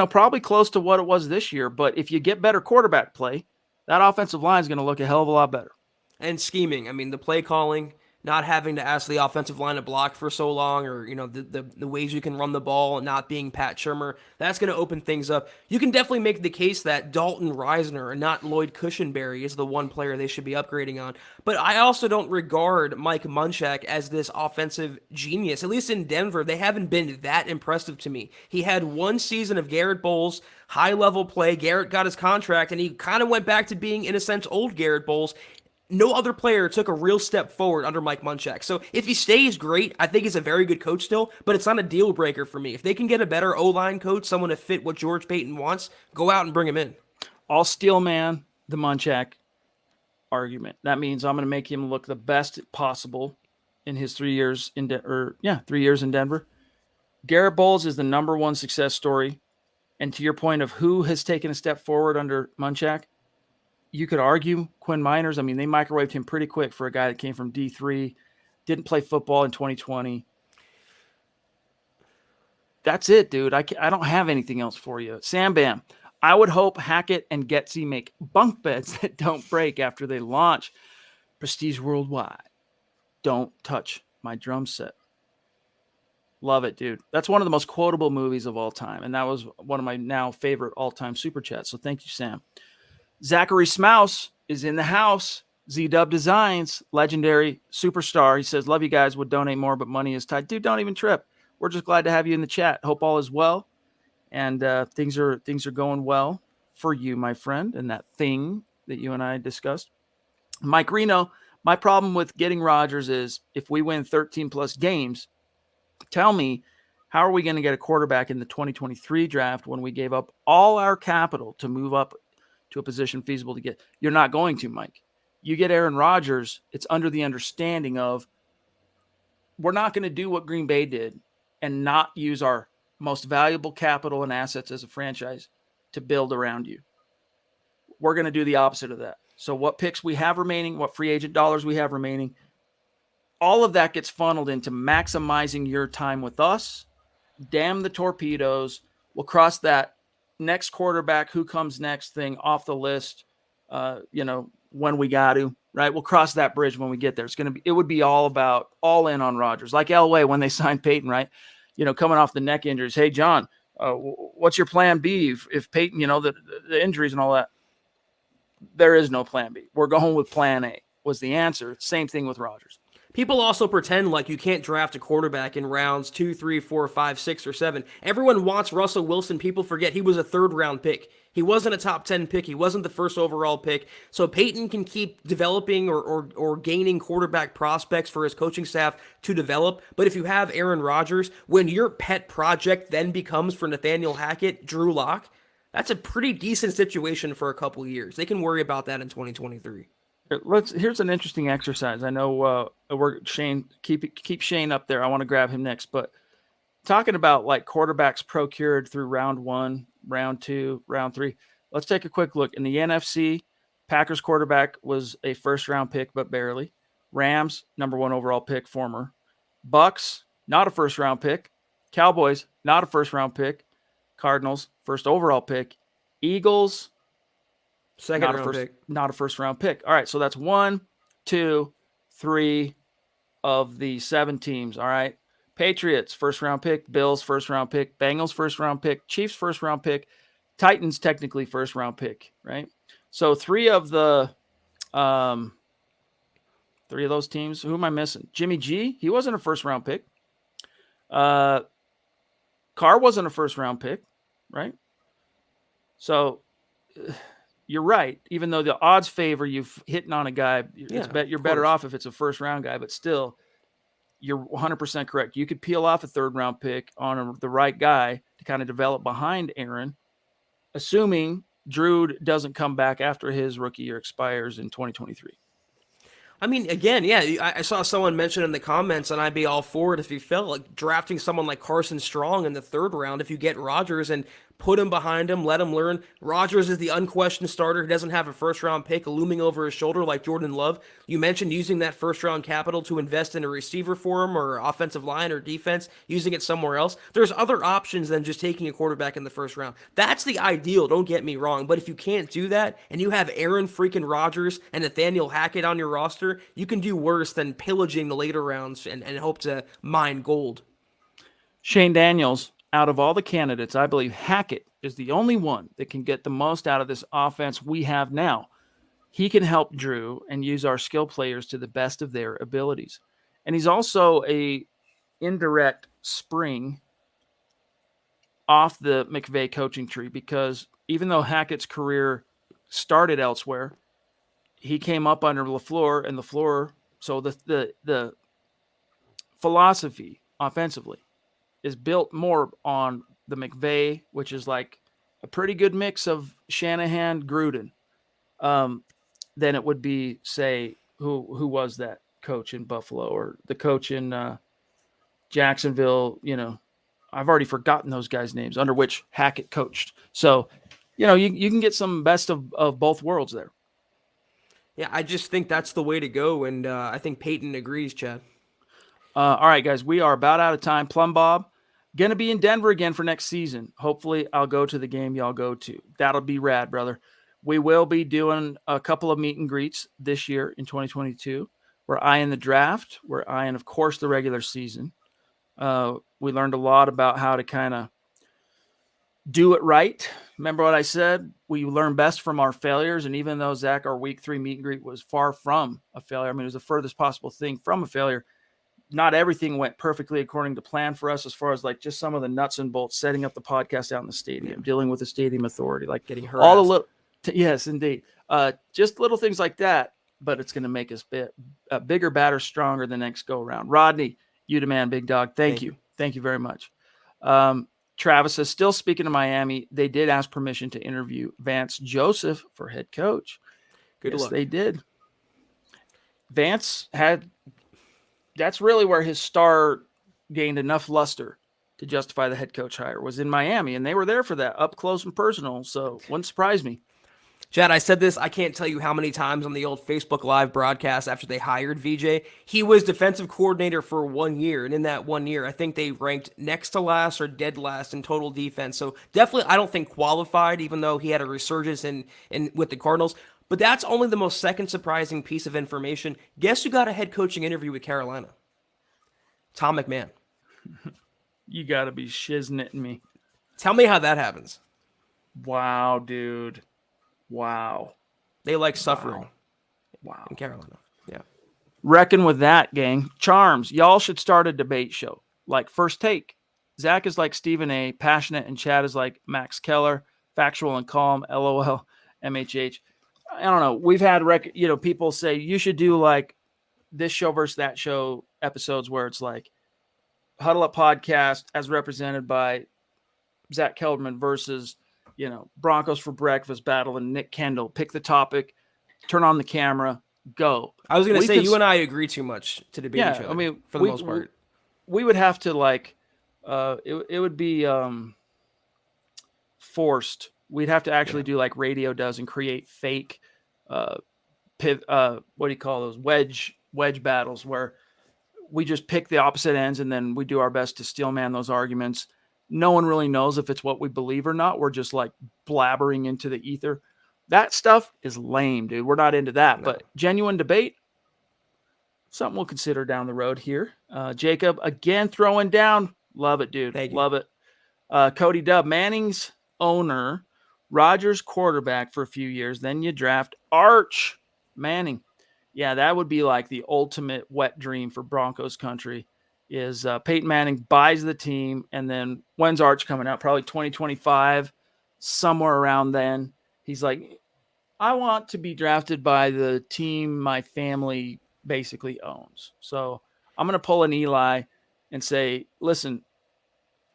probably close to what it was this year. But if you get better quarterback play, that offensive line is going to look a hell of a lot better. And scheming. I mean, the play calling, not having to ask the offensive line to block for so long, or, the ways you can run the ball and not being Pat Shurmur, that's going to open things up. You can definitely make the case that Dalton Reisner and not Lloyd Cushenberry is the one player they should be upgrading on. But I also don't regard Mike Munchak as this offensive genius. At least in Denver, they haven't been that impressive to me. He had one season of Garrett Bowles, high-level play. Garrett got his contract, and he kind of went back to being, in a sense, old Garrett Bowles. No other player took a real step forward under Mike Munchak. So if he stays, great. I think he's a very good coach still, but it's not a deal breaker for me. If they can get a better O-line coach, someone to fit what George Paton wants, go out and bring him in. I'll steel man the Munchak argument. That means I'm going to make him look the best possible in his 3 years in 3 years in Denver. Garrett Bowles is the number one success story. And to your point of who has taken a step forward under Munchak, you could argue Quinn Miners. I mean, they microwaved him pretty quick for a guy that came from D3, didn't play football in 2020. That's it, dude. I don't have anything else for you. Sam Bam, I would hope Hackett and Getsy make bunk beds that don't break after they launch. Prestige Worldwide. Don't touch my drum set. Love it, dude. That's one of the most quotable movies of all time, and that was one of my now favorite all-time super chats. So thank you, Sam. Zachary Smouse is in the house. Z-Dub Designs, legendary superstar. He says, love you guys, would donate more, but money is tight. Dude, don't even trip. We're just glad to have you in the chat. Hope all is well. And things are going well for you, my friend, and that thing that you and I discussed. Mike Reno, my problem with getting Rodgers is if we win 13 plus games, tell me, how are we going to get a quarterback in the 2023 draft when we gave up all our capital to move up to a position feasible to get? You're not going to, Mike. You get Aaron Rodgers, it's under the understanding of we're not going to do what Green Bay did and not use our most valuable capital and assets as a franchise to build around you. We're going to do the opposite of that. So what picks we have remaining, what free agent dollars we have remaining, all of that gets funneled into maximizing your time with us. Damn the torpedoes. We'll cross that next quarterback, who comes next thing off the list, when we got to, right? We'll cross that bridge when we get there. It would be all in on Rodgers, like Elway when they signed Peyton, right? Coming off the neck injuries. Hey, John, what's your plan B if Peyton, the injuries and all that? there is no plan B. We're going with plan A was the answer. Same thing with Rodgers. People also pretend like you can't draft a quarterback in rounds 2, 3, 4, 5, 6, or 7. Everyone wants Russell Wilson. People forget he was a third-round pick. He wasn't a top 10 pick. He wasn't the first overall pick. So Peyton can keep developing or gaining quarterback prospects for his coaching staff to develop. But if you have Aaron Rodgers, when your pet project then becomes for Nathaniel Hackett, Drew Lock, that's a pretty decent situation for a couple years. They can worry about that in 2023. Here's an interesting exercise. I know we're Shane keep Shane up there. I want to grab him next, but talking about like quarterbacks procured through round 1, round 2, round 3. Let's take a quick look. In the NFC, Packers quarterback was a first round pick, but barely. Rams, number 1 overall pick, former. Bucks, not a first round pick. Cowboys, not a first round pick. Cardinals, first overall pick. Eagles, Second round pick. Not a first round pick. All right, so that's 1, 2, 3 of the 7 teams. All right. Patriots, first round pick. Bills, first round pick. Bengals, first round pick. Chiefs, first round pick. Titans, technically first round pick, right? So 3 of the 3 of those teams. Who am I missing? Jimmy G, he wasn't a first round pick. Carr wasn't a first round pick, right? So you're right. Even though the odds favor you hitting on a guy, you're better off if it's a first round guy, but still, you're 100% correct. You could peel off a third round pick on the right guy to kind of develop behind Aaron, assuming Drew doesn't come back after his rookie year expires in 2023. I mean, again, yeah, I saw someone mention in the comments, and I'd be all for it if you felt like drafting someone like Carson Strong in the 3rd round if you get Rodgers and put him behind him, let him learn. Rodgers is the unquestioned starter who doesn't have a first-round pick looming over his shoulder like Jordan Love. You mentioned using that first-round capital to invest in a receiver for him or offensive line or defense, using it somewhere else. There's other options than just taking a quarterback in the 1st round. That's the ideal, don't get me wrong, but if you can't do that and you have Aaron freaking Rodgers and Nathaniel Hackett on your roster, you can do worse than pillaging the later rounds and hope to mine gold. Shane Daniels, out of all the candidates, I believe Hackett is the only one that can get the most out of this offense we have now. He can help Drew and use our skill players to the best of their abilities. And he's also a indirect spring off the McVay coaching tree, because even though Hackett's career started elsewhere, he came up under LaFleur, and LaFleur, so the philosophy offensively is built more on the McVay, which is like a pretty good mix of Shanahan, Gruden, than it would be, say, who was that coach in Buffalo or the coach in Jacksonville. You know, I've already forgotten those guys' names under which Hackett coached. So, you know, you can get some best of both worlds there. Yeah, I just think that's the way to go, and I think Peyton agrees, Chad. All right, guys, we are about out of time. Plum Bob, going to be in Denver again for next season. Hopefully, I'll go to the game y'all go to. That'll be rad, brother. We will be doing a couple of meet and greets this year in 2022. We're eyeing the draft. We're eyeing, of course, the regular season. We learned a lot about how to kind of do it right. Remember what I said? We learn best from our failures. And even though, Zach, our week 3 meet and greet was far from a failure, I mean, it was the furthest possible thing from a failure. Not everything went perfectly according to plan for us, as far as like just some of the nuts and bolts, setting up the podcast out in the stadium, dealing with the stadium authority, like getting harassed. All the little, yes, indeed. Just little things like that, but it's going to make us bigger, badder, stronger the next go around. Rodney, you the man, big dog. Thank you. Thank you very much. Travis is still speaking to Miami. They did ask permission to interview Vance Joseph for head coach. Good luck. They did. Vance that's really where his star gained enough luster to justify the head coach hire, was in Miami, and they were there for that, up close and personal, so wouldn't surprise me. Chad, I said this, I can't tell you how many times on the old Facebook Live broadcast after they hired VJ. He was defensive coordinator for 1 year, and in that 1 year, I think they ranked next to last or dead last in total defense. So definitely, I don't think qualified, even though he had a resurgence in with the Cardinals. But that's only the most second surprising piece of information. Guess who got a head coaching interview with Carolina? Tom McMahon. You got to be shiznitting me. Tell me how that happens. Wow, dude. Wow. They like suffering. Wow. In Carolina. Yeah. Reckon with that, gang. Charms, y'all should start a debate show. Like First Take. Zach is like Stephen A, passionate, and Chad is like Max Keller, factual and calm, LOL, MHH. I don't know. We've had people say you should do like this show versus that show episodes where it's like Huddle Up podcast as represented by Zack Kelberman versus, Broncos for Breakfast battle and Nick Kendall. Pick the topic, turn on the camera, go. I was going to say, you and I agree too much to debate each other, I mean, for the most part. We would have to it would be forced. We'd have to actually do like radio does and create fake, what do you call those, wedge battles where we just pick the opposite ends and then we do our best to steel man those arguments. No one really knows if it's what we believe or not. We're just like blabbering into the ether. That stuff is lame, dude. We're not into that. No. But genuine debate, something we'll consider down the road here. Jacob, again, throwing down. Love it, dude. Love it. Cody Dub, Manning's owner, Rodgers quarterback for a few years. Then you draft Arch Manning. Yeah, that would be like the ultimate wet dream for Broncos country is Peyton Manning buys the team. And then when's Arch coming out? Probably 2025, somewhere around then. He's like, I want to be drafted by the team my family basically owns. So I'm going to pull an Eli and say, listen,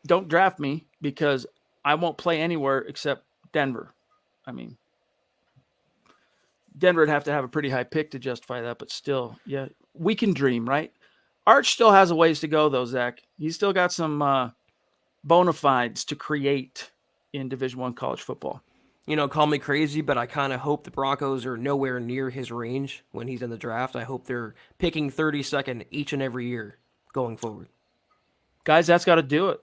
don't draft me because I won't play anywhere except Denver. I mean, Denver would have to have a pretty high pick to justify that, but still, yeah, we can dream, right? Arch still has a ways to go, though, Zach. He's still got some bona fides to create in Division I college football. Call me crazy, but I kind of hope the Broncos are nowhere near his range when he's in the draft. I hope they're picking 32nd each and every year going forward. Guys, that's got to do it.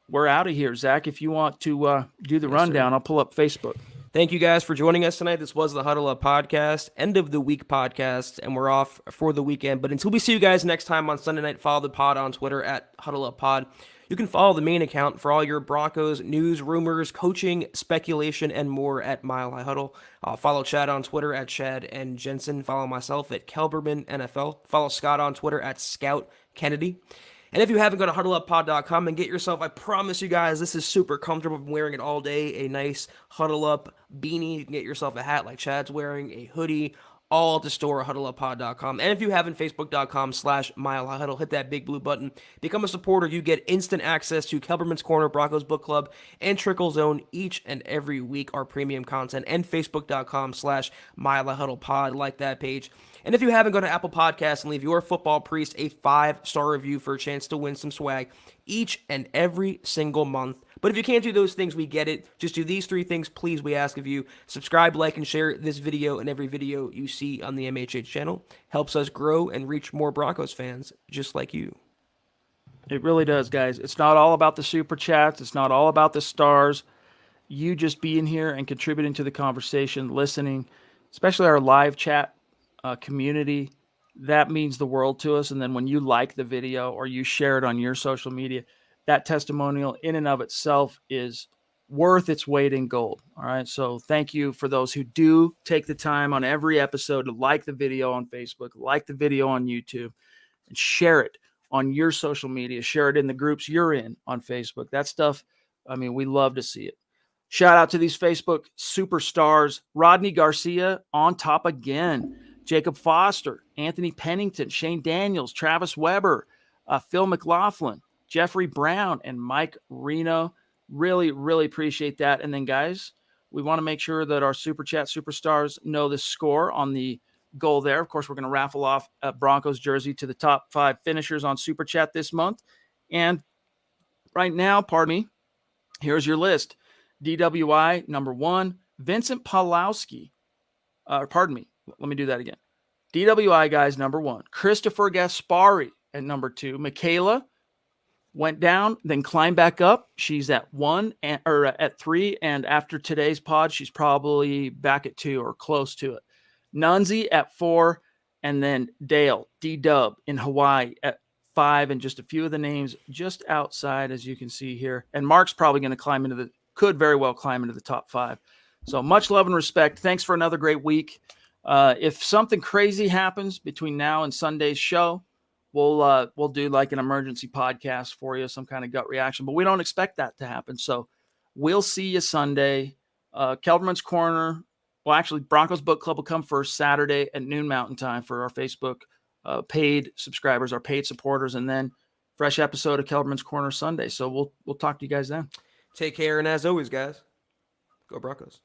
We're out of here. Zach, if you want to do the rundown, I'll pull up Facebook. Thank you guys for joining us tonight. This was the Huddle Up podcast, end of the week podcast, and we're off for the weekend. But until we see you guys next time on Sunday night, follow the pod on Twitter at Huddle Up Pod. You can follow the main account for all your Broncos news, rumors, coaching, speculation, and more at Mile High Huddle. Follow Chad on Twitter at Chad and Jensen. Follow myself at Kelberman NFL. Follow Scott on Twitter at Scout Kennedy. And if you haven't, go to huddleuppod.com and get yourself, I promise you guys, this is super comfortable. I'm wearing it all day, a nice Huddle Up beanie. You can get yourself a hat like Chad's wearing, a hoodie, all at the store at huddleuppod.com. And if you haven't, facebook.com/milehighhuddle, hit that big blue button. Become a supporter. You get instant access to Kelberman's Corner, Broncos Book Club, and Trickle Zone each and every week, our premium content, and facebook.com/milehighhuddlepod, like that page. And if you haven't, go to Apple Podcasts and leave your football priest a 5-star review for a chance to win some swag each and every single month. But if you can't do those things, we get it. Just do these 3 things, please, we ask of you. Subscribe, like, and share this video and every video you see on the MHH channel. Helps us grow and reach more Broncos fans just like you. It really does, guys. It's not all about the super chats. It's not all about the stars. You just being here and contributing to the conversation, listening, especially our live chat community, that means the world to us. And then when you like the video or you share it on your social media, that testimonial in and of itself is worth its weight in gold. All right. So thank you for those who do take the time on every episode to like the video on Facebook, like the video on YouTube, and share it on your social media. Share it in the groups you're in on Facebook. That stuff, I mean, we love to see it. Shout out to these Facebook superstars. Rodney Garcia on top again. Jacob Foster, Anthony Pennington, Shane Daniels, Travis Weber, Phil McLaughlin, Jeffrey Brown, and Mike Reno. Really, really appreciate that. And then, guys, we want to make sure that our Super Chat superstars know the score on the goal there. Of course, we're going to raffle off a Broncos jersey to the top 5 finishers on Super Chat this month. And right now, pardon me, here's your list. DWI, number 1, Vincent Pawlowski. Pardon me. Let me do that again. DWI guys, number 1. Christopher Gaspari at number 2. Michaela went down, then climbed back up. She's at 1 or at 3, and after today's pod, she's probably back at 2 or close to it. Nunzi at 4, and then Dale D-Dub in Hawaii at 5, and just a few of the names just outside, as you can see here. And Mark's probably going to could very well climb into the top 5. So much love and respect. Thanks for another great week. If something crazy happens between now and Sunday's show, we'll do like an emergency podcast for you, some kind of gut reaction, but we don't expect that to happen. So we'll see you Sunday. Kelberman's Corner. Well, actually, Broncos Book Club will come first Saturday at noon Mountain Time for our Facebook paid subscribers, our paid supporters, and then fresh episode of Kelberman's Corner Sunday. So we'll talk to you guys then. Take care, and as always, guys, go Broncos.